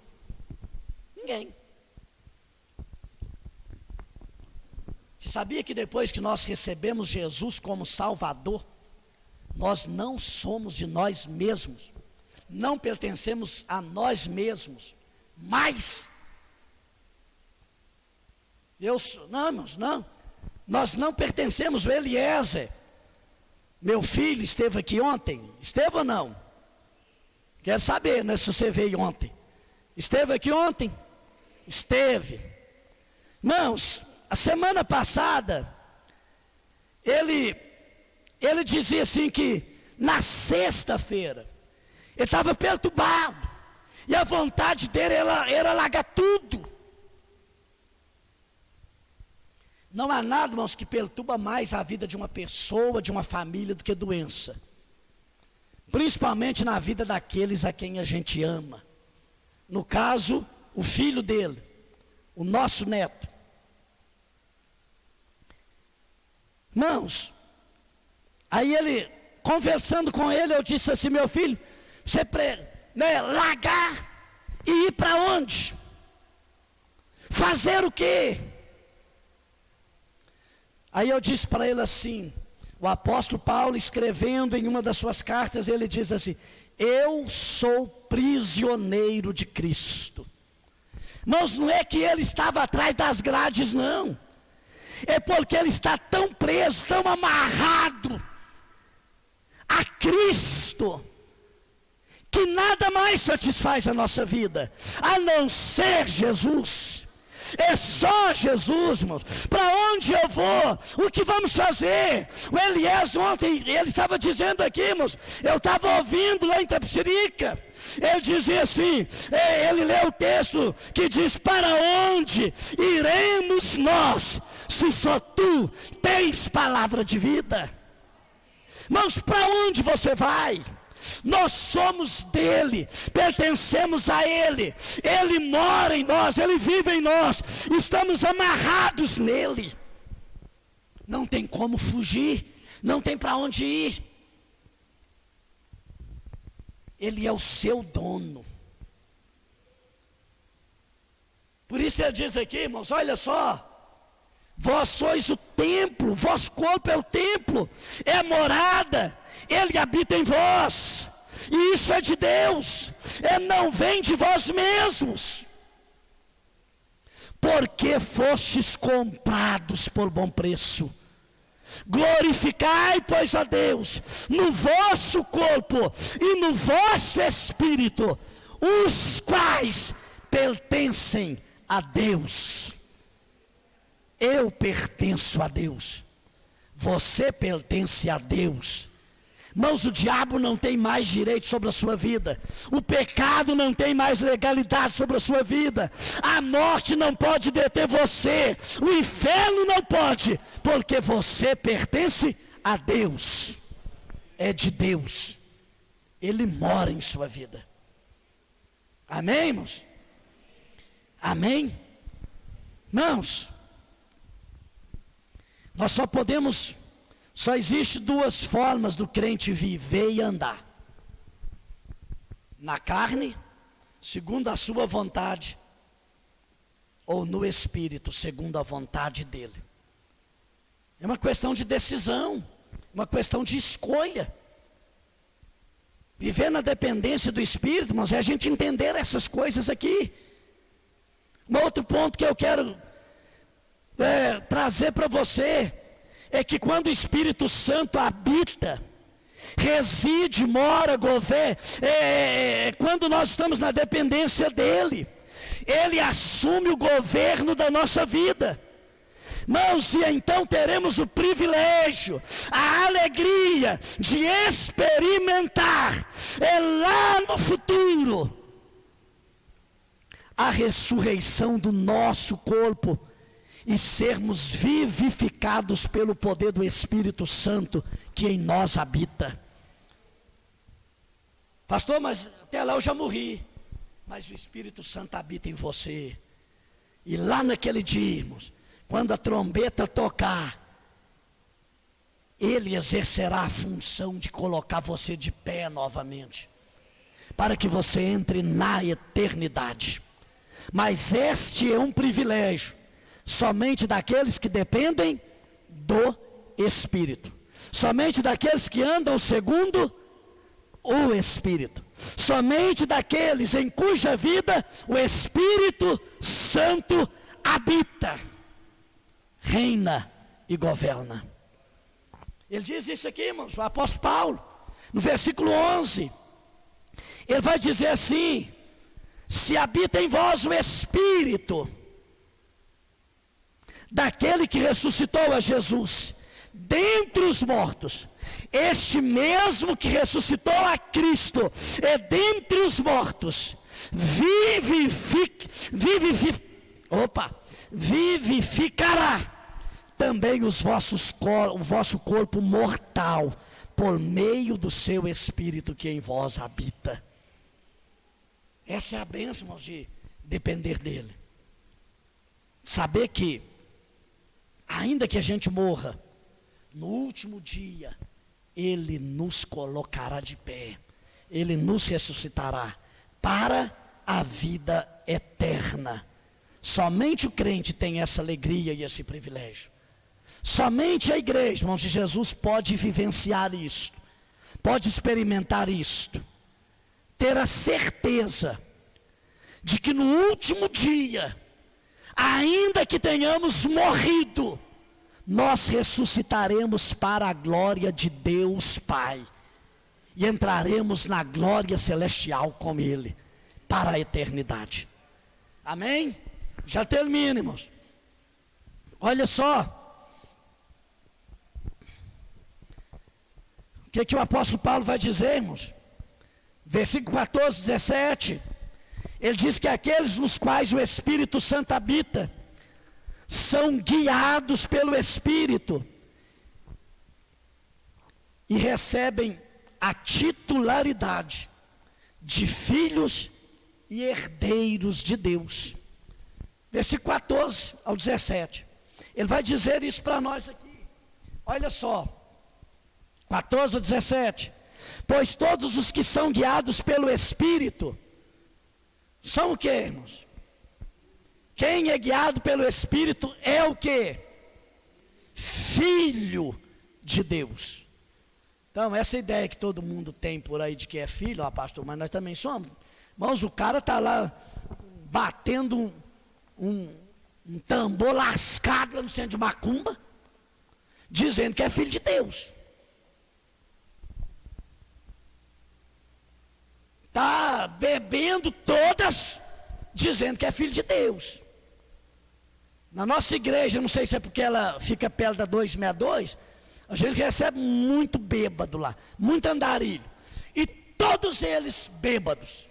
S1: Ninguém. Você sabia que depois que nós recebemos Jesus como Salvador, nós não somos de nós mesmos, não pertencemos a nós mesmos, mas não, irmãos, não, nós não pertencemos. O Eliezer, meu filho, esteve aqui ontem. Esteve ou não? Quero saber, né, se você veio ontem. Esteve aqui ontem? Esteve. Irmãos, a semana passada ele dizia assim que na sexta-feira ele estava perturbado, e a vontade dele era largar tudo. Não há nada, irmãos, que perturba mais a vida de uma pessoa, de uma família, do que doença. Principalmente na vida daqueles a quem a gente ama. No caso, o filho dele, o nosso neto. Irmãos, aí ele, conversando com ele, eu disse assim: meu filho, você largar e ir para onde? Fazer o quê? Aí eu disse para ele assim, o apóstolo Paulo, escrevendo em uma das suas cartas, ele diz assim: eu sou prisioneiro de Cristo. Irmãos, não é que ele estava atrás das grades, não. É porque ele está tão preso, tão amarrado a Cristo, que nada mais satisfaz a nossa vida, a não ser Jesus. É só Jesus, irmãos. Para onde eu vou? O que vamos fazer? O Elias ontem, ele estava dizendo aqui, irmãos, eu estava ouvindo lá em Tapicirica, ele dizia assim, ele leu o texto que diz: para onde iremos nós, se só tu tens palavra de vida? Irmãos, para onde você vai? Nós somos dele, pertencemos a ele, ele mora em nós, ele vive em nós, estamos amarrados nele, não tem como fugir, não tem para onde ir. Ele é o seu dono. Por isso ele diz aqui, irmãos, olha só, vós sois o templo, vosso corpo é o templo, é a morada, ele habita em vós, e isso é de Deus, não vem de vós mesmos, porque fostes comprados por bom preço. Glorificai, pois, a Deus no vosso corpo e no vosso espírito, os quais pertencem a Deus. Eu pertenço a Deus, você pertence a Deus. Irmãos, o diabo não tem mais direito sobre a sua vida, o pecado não tem mais legalidade sobre a sua vida, a morte não pode deter você, o inferno não pode, porque você pertence a Deus, é de Deus, ele mora em sua vida. Amém, irmãos? Amém? Irmãos, nós só existe duas formas do crente viver e andar: na carne, segundo a sua vontade, ou no espírito, segundo a vontade dele. É uma questão de decisão, uma questão de escolha. Viver na dependência do espírito, irmãos, é a gente entender essas coisas aqui. Um outro ponto que eu quero trazer para você é que quando o Espírito Santo habita, reside, mora, governa, quando nós estamos na dependência dele, ele assume o governo da nossa vida. Irmãos, e então teremos o privilégio, a alegria de experimentar, lá no futuro, a ressurreição do nosso corpo, e sermos vivificados pelo poder do Espírito Santo que em nós habita. Pastor, mas até lá eu já morri. Mas o Espírito Santo habita em você. E lá naquele dia, irmãos, quando a trombeta tocar, ele exercerá a função de colocar você de pé novamente, para que você entre na eternidade. Mas este é um privilégio somente daqueles que dependem do Espírito, somente daqueles que andam segundo o Espírito, somente daqueles em cuja vida o Espírito Santo habita, reina e governa. Ele diz isso aqui, irmãos, o apóstolo Paulo, no versículo 11, ele vai dizer assim: se habita em vós o Espírito daquele que ressuscitou a Jesus,
S2: dentre os mortos. Este mesmo que ressuscitou a Cristo é dentre os mortos, vivificará também o vosso corpo mortal, por meio do seu Espírito que em vós habita. Essa é a bênção, irmãos, de depender dele. Saber que, ainda que a gente morra, no último dia, ele nos colocará de pé, ele nos ressuscitará para a vida eterna. Somente o crente tem essa alegria e esse privilégio. Somente a igreja, irmãos de Jesus, pode vivenciar isto, pode experimentar isto, ter a certeza de que no último dia, ainda que tenhamos morrido, nós ressuscitaremos para a glória de Deus Pai, e entraremos na glória celestial com Ele, para a eternidade. Amém? Já termino, irmãos. Olha só, o que o apóstolo Paulo vai dizer, irmãos? Versículo 14, 17. Ele diz que aqueles nos quais o Espírito Santo habita, são guiados pelo Espírito, e recebem a titularidade de filhos e herdeiros de Deus. Versículo 14 ao 17. Ele vai dizer isso para nós aqui. Olha só. 14 ao 17. Pois todos os que são guiados pelo Espírito, são o que, irmãos? Quem é guiado pelo Espírito é o que? Filho de Deus. Então, essa ideia que todo mundo tem por aí de que é filho, ó pastor, mas nós também somos. Irmãos, o cara está lá batendo um tambor lascado lá no centro de macumba, dizendo que é filho de Deus. Está bebendo todas, dizendo que é filho de Deus. Na nossa igreja, não sei se é porque ela fica perto da 262, a gente recebe muito bêbado lá, muito andarilho, e todos eles bêbados.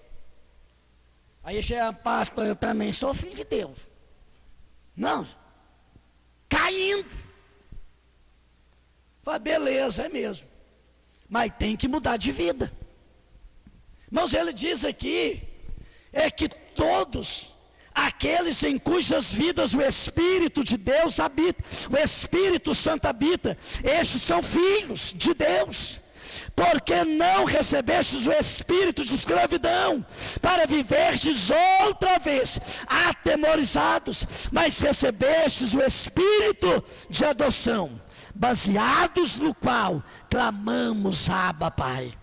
S2: Aí chega, pastor, eu também sou filho de Deus. Não, caindo. Fala, beleza, é mesmo, mas tem que mudar de vida. Irmãos, ele diz aqui, é que todos aqueles em cujas vidas o Espírito de Deus habita, o Espírito Santo habita, estes são filhos de Deus, porque não recebestes o espírito de escravidão, para viverdes outra vez atemorizados, mas recebestes o Espírito de adoção, baseados no qual clamamos, Abba, Pai.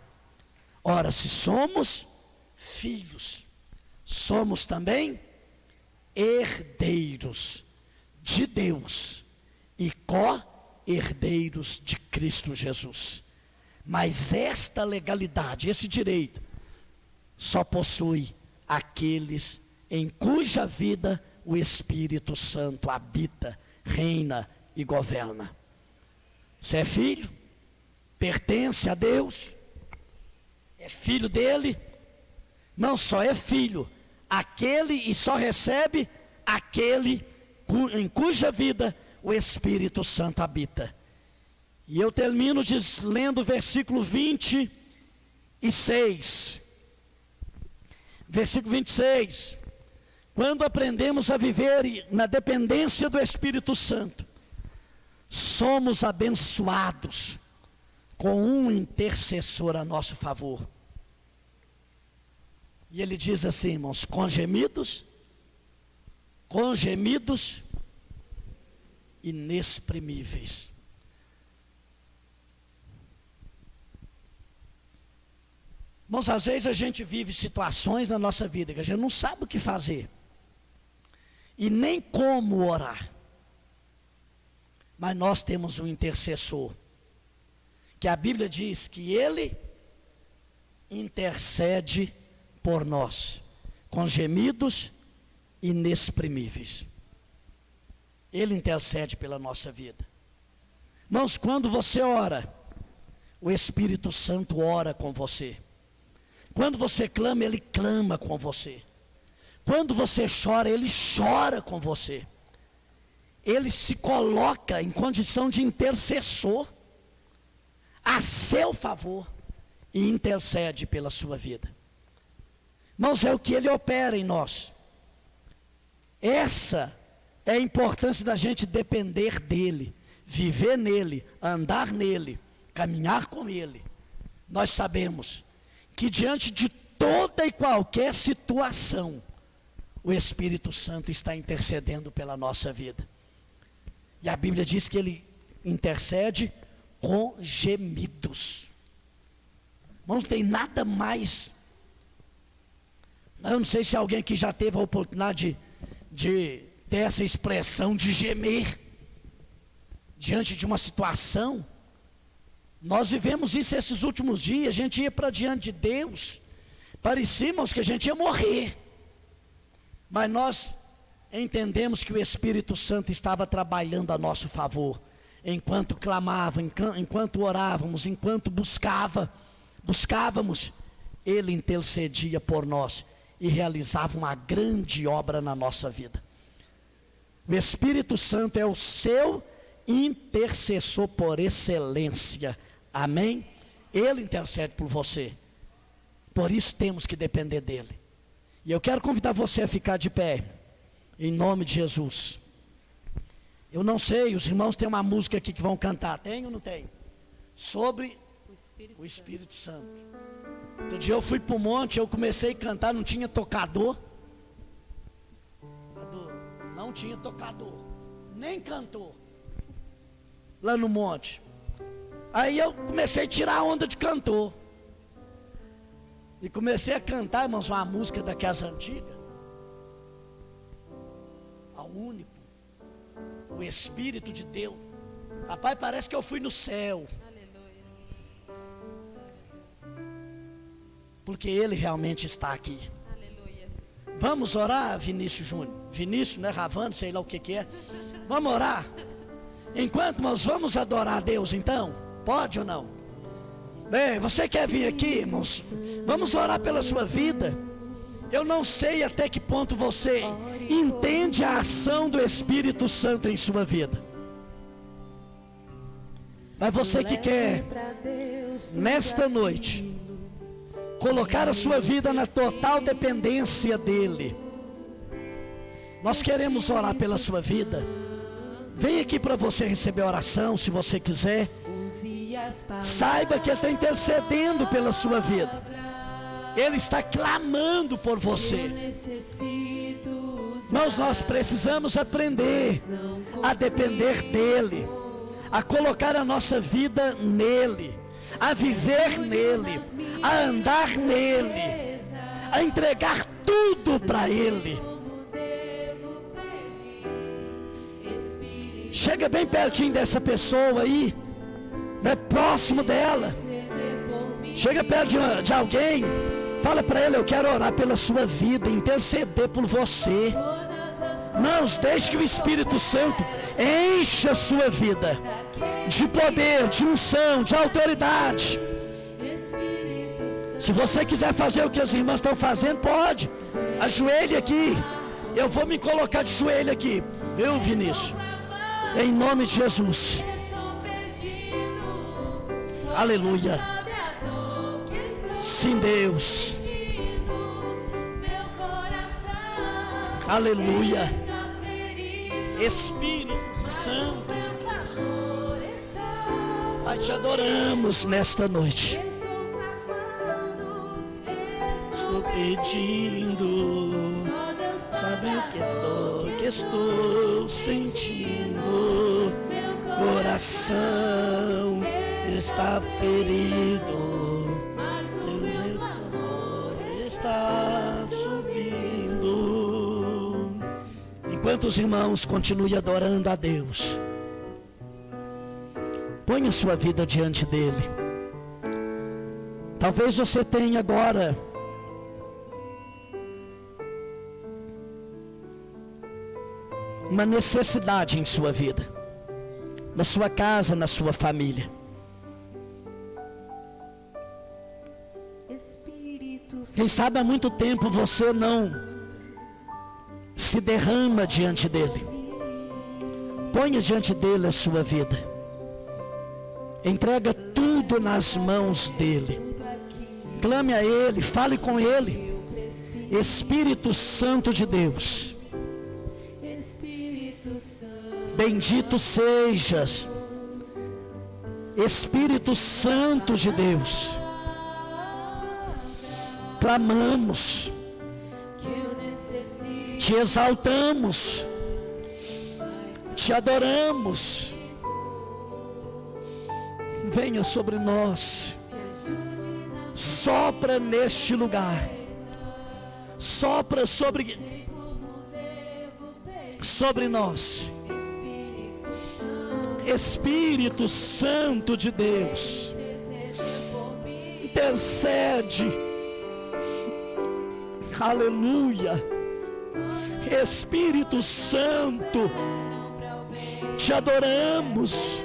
S2: Ora, se somos filhos, somos também herdeiros de Deus e co-herdeiros de Cristo Jesus. Mas esta legalidade, esse direito, só possui aqueles em cuja vida o Espírito Santo habita, reina e governa. Você é filho? Pertence a Deus? É filho dele? Não, só é filho aquele e só recebe aquele em cuja vida o Espírito Santo habita. E eu termino lendo o versículo 26. Versículo 26. Quando aprendemos a viver na dependência do Espírito Santo, somos abençoados com um intercessor a nosso favor. E ele diz assim, irmãos, com gemidos inexprimíveis. Irmãos, às vezes a gente vive situações na nossa vida que a gente não sabe o que fazer e nem como orar. Mas nós temos um intercessor, que a Bíblia diz que ele intercede por nós, com gemidos inexprimíveis. Ele intercede pela nossa vida. Irmãos, quando você ora, o Espírito Santo ora com você. Quando você clama, Ele clama com você. Quando você chora, Ele chora com você. Ele se coloca em condição de intercessor a seu favor e intercede pela sua vida. Irmãos, é o que Ele opera em nós. Essa é a importância da gente depender dEle, viver nele, andar nele, caminhar com Ele. Nós sabemos que diante de toda e qualquer situação, o Espírito Santo está intercedendo pela nossa vida. E a Bíblia diz que Ele intercede com gemidos. Não tem nada mais. Eu não sei se alguém aqui já teve a oportunidade de ter essa expressão de gemer diante de uma situação. Nós vivemos isso esses últimos dias. A gente ia para diante de Deus, parecíamos que a gente ia morrer, mas nós entendemos que o Espírito Santo estava trabalhando a nosso favor, enquanto clamava, enquanto orávamos, enquanto buscávamos, Ele intercedia por nós e realizava uma grande obra na nossa vida. O Espírito Santo é o seu intercessor por excelência, amém? Ele intercede por você, por isso temos que depender dEle. E eu quero convidar você a ficar de pé, em nome de Jesus. Eu não sei, os irmãos têm uma música aqui que vão cantar, tem ou não tem? Sobre o Espírito Santo. Outro dia eu fui para o monte, eu comecei a cantar, não tinha tocador. Não tinha tocador, nem cantor, lá no monte. Aí eu comecei a tirar a onda de cantor. E comecei a cantar, irmãos, uma música daquelas antigas. Ao único, o Espírito de Deus. Rapaz, parece que eu fui no céu. Porque Ele realmente está aqui. Aleluia. Vamos orar, Vinícius Júnior. Vinícius, né, Ravando, sei lá o que é. Vamos orar. Enquanto nós vamos adorar a Deus, então, pode ou não? Bem, você quer vir aqui, irmãos? Vamos orar pela sua vida. Eu não sei até que ponto você entende a ação do Espírito Santo em sua vida. Mas você que quer, nesta noite, colocar a sua vida na total dependência dEle, nós queremos orar pela sua vida. Vem aqui para você receber a oração, se você quiser. Saiba que Ele está intercedendo pela sua vida. Ele está clamando por você. Nós precisamos aprender a depender dEle, a colocar a nossa vida nele, a viver nele, a andar nele, a entregar tudo para Ele. Chega bem pertinho dessa pessoa aí, próximo dela. Chega perto de alguém, fala para ele: eu quero orar pela sua vida, interceder por você. Irmãos, deixe que o Espírito Santo encha a sua vida de poder, de unção, de autoridade. Se você quiser fazer o que as irmãs estão fazendo, pode. Ajoelhe aqui. Eu vou me colocar de joelho aqui, viu, Vinícius? Em nome de Jesus. Aleluia. Sim, Deus. Aleluia. Espírito Santo, Pai, te adoramos nesta noite. Estou pedindo, sabe o que estou sentindo? Coração está ferido, está subindo. Enquanto os irmãos continuem adorando a Deus, ponha sua vida diante dEle. Talvez você tenha agora uma necessidade em sua vida. na sua casa, na sua família. Quem sabe há muito tempo você não se derrama diante dele. Ponha diante dele a sua vida. Entrega tudo nas mãos dele. Clame a ele, fale com ele. Espírito Santo de Deus, bendito sejas, Espírito Santo de Deus. Clamamos, te exaltamos, te adoramos. Venha sobre nós, sopra neste lugar, sopra sobre nós. Espírito Santo de Deus, intercede. Aleluia. Espírito Santo, te adoramos.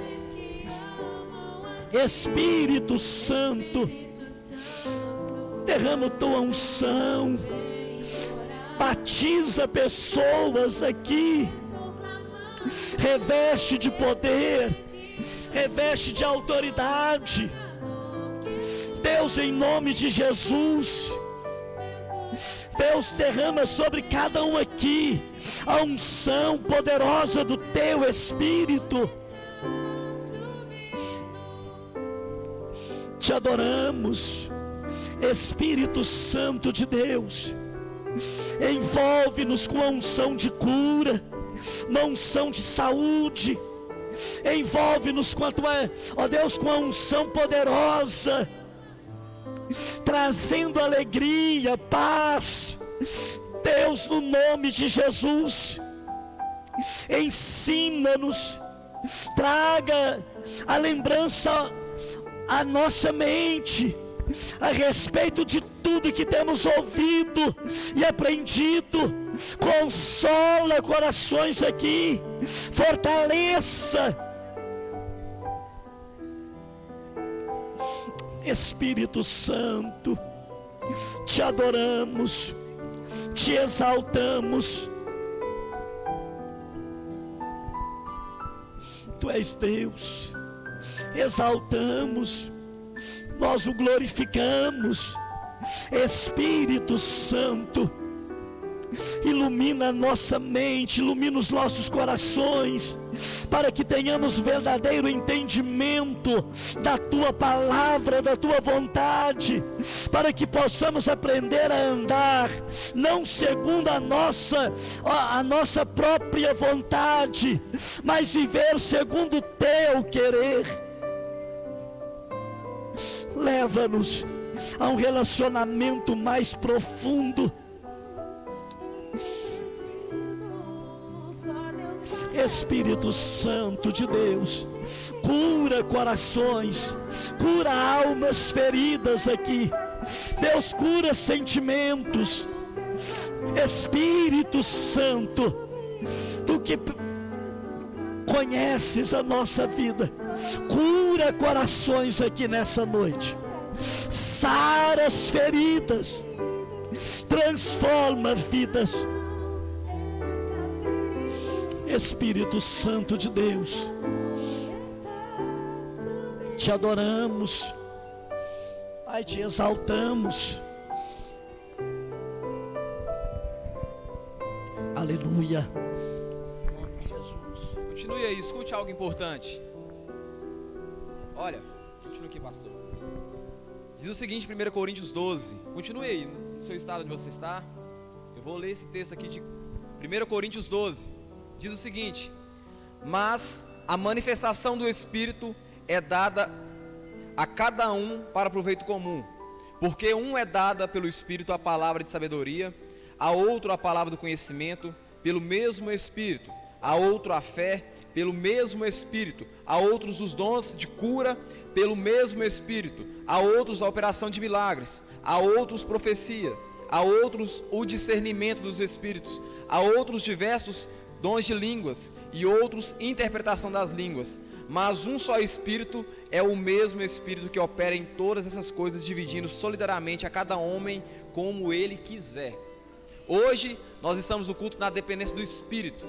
S2: Espírito Santo, derrama tua unção, batiza pessoas aqui, reveste de poder, reveste de autoridade. Deus, em nome de Jesus, Deus, derrama sobre cada um aqui a unção poderosa do teu Espírito. Te adoramos, Espírito Santo de Deus. Envolve-nos com a unção de cura, uma unção de saúde. Envolve-nos com a tua, ó Deus, com a unção poderosa, trazendo alegria, paz. Deus, no nome de Jesus, ensina-nos, traga a lembrança à nossa mente a respeito de tudo que temos ouvido e aprendido. Consola corações aqui, fortaleça. Espírito Santo, te adoramos, te exaltamos. Tu és Deus, exaltamos, nós o glorificamos. Espírito Santo, ilumina a nossa mente, ilumina os nossos corações, para que tenhamos verdadeiro entendimento da tua palavra, da tua vontade, para que possamos aprender a andar não segundo a nossa própria vontade, mas viver segundo o teu querer. Leva-nos a um relacionamento mais profundo. Espírito Santo de Deus, cura corações, cura almas feridas aqui. Deus, cura sentimentos. Espírito Santo, tu que conheces a nossa vida, cura corações aqui nessa noite. Sara as feridas, transforma vidas. Espírito Santo de Deus, te adoramos, Pai, te exaltamos. Aleluia.
S3: Jesus. Continue aí, escute algo importante. Olha, continue aqui, pastor. Diz o seguinte, 1 Coríntios 12. Continue aí, no seu estado onde você está. Eu vou ler esse texto aqui de 1 Coríntios 12. Diz o seguinte: mas a manifestação do Espírito é dada a cada um para proveito comum, porque um é dada pelo Espírito a palavra de sabedoria, a outro a palavra do conhecimento, pelo mesmo Espírito, a outro a fé, pelo mesmo Espírito, a outros os dons de cura, pelo mesmo Espírito, a outros a operação de milagres, a outros profecia, a outros o discernimento dos Espíritos, a outros diversos dons de línguas, e outros interpretação das línguas. mas um só Espírito, é o mesmo Espírito que opera em todas essas coisas, dividindo solidariamente a cada homem como ele quiser. Hoje nós estamos no culto na dependência do Espírito.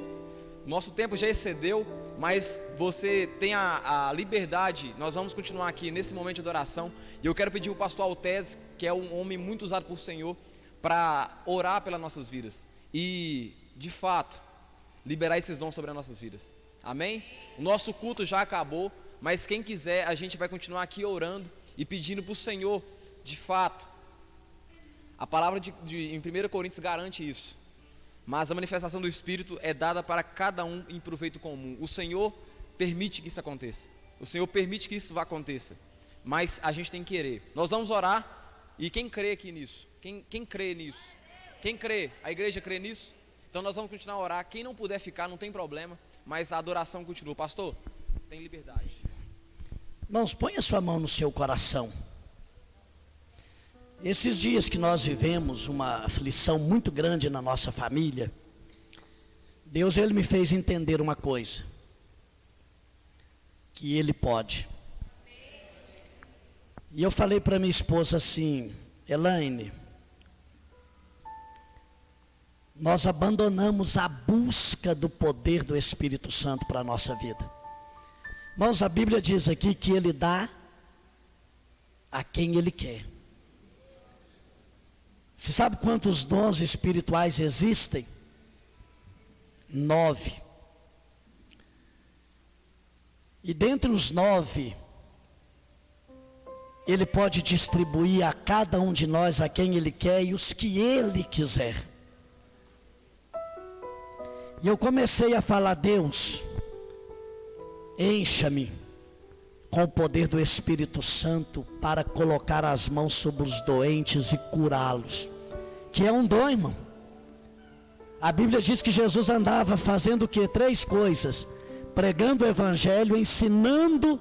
S3: Nosso tempo já excedeu, mas você tem a liberdade. Nós vamos continuar aqui nesse momento de adoração. E eu quero pedir ao pastor Altedes, que é um homem muito usado por Senhor, para orar pelas nossas vidas e, de fato, liberar esses dons sobre as nossas vidas. Amém? O nosso culto já acabou, mas quem quiser, a gente vai continuar aqui orando e pedindo para o Senhor, de fato. A palavra em 1 Coríntios garante isso. Mas a manifestação do Espírito é dada para cada um em proveito comum. O Senhor permite que isso aconteça. O Senhor permite que isso aconteça. Mas a gente tem que querer. Nós vamos orar. E quem crê aqui nisso? Quem crê nisso? Quem crê? A igreja crê nisso? Então nós vamos continuar a orar. Quem não puder ficar, não tem problema. Mas a adoração continua. Pastor, tem liberdade.
S2: Irmãos, põe a sua mão no seu coração. Esses dias que nós vivemos uma aflição muito grande na nossa família, Deus, Ele me fez entender uma coisa, que Ele pode. E eu falei para minha esposa assim: Elaine, nós abandonamos a busca do poder do Espírito Santo para a nossa vida. Irmãos, a Bíblia diz aqui que Ele dá a quem Ele quer. Você sabe quantos dons espirituais existem? 9. E dentre os 9, Ele pode distribuir a cada um de nós a quem Ele quer e os que Ele quiser. E eu comecei a falar: Deus, encha-me com o poder do Espírito Santo para colocar as mãos sobre os doentes e curá-los, que é um dom, irmão. A Bíblia diz que Jesus andava fazendo o quê? 3 coisas: pregando o Evangelho, ensinando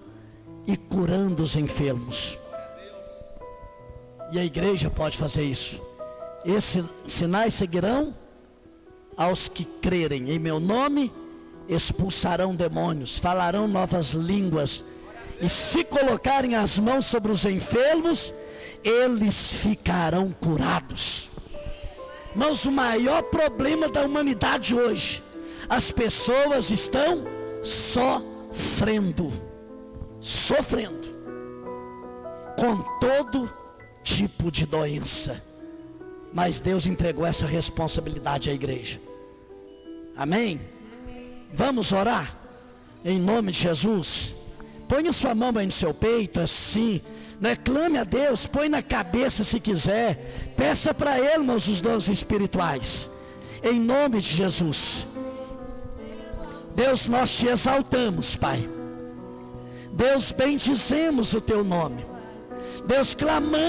S2: e curando os enfermos. E a igreja pode fazer isso. Esses sinais seguirão aos que crerem em meu nome, expulsarão demônios, falarão novas línguas, e se colocarem as mãos sobre os enfermos, eles ficarão curados. Irmãos, o maior problema da humanidade hoje, as pessoas estão sofrendo com todo tipo de doença, mas Deus entregou essa responsabilidade à igreja. Amém? Vamos orar em nome de Jesus. Põe a sua mão aí no seu peito, assim, né? Clame a Deus, põe na cabeça se quiser, peça para Ele, irmãos, os dons espirituais, em nome de Jesus. Deus, nós te exaltamos, Pai. Deus, bendizemos o teu nome. Deus, clamamos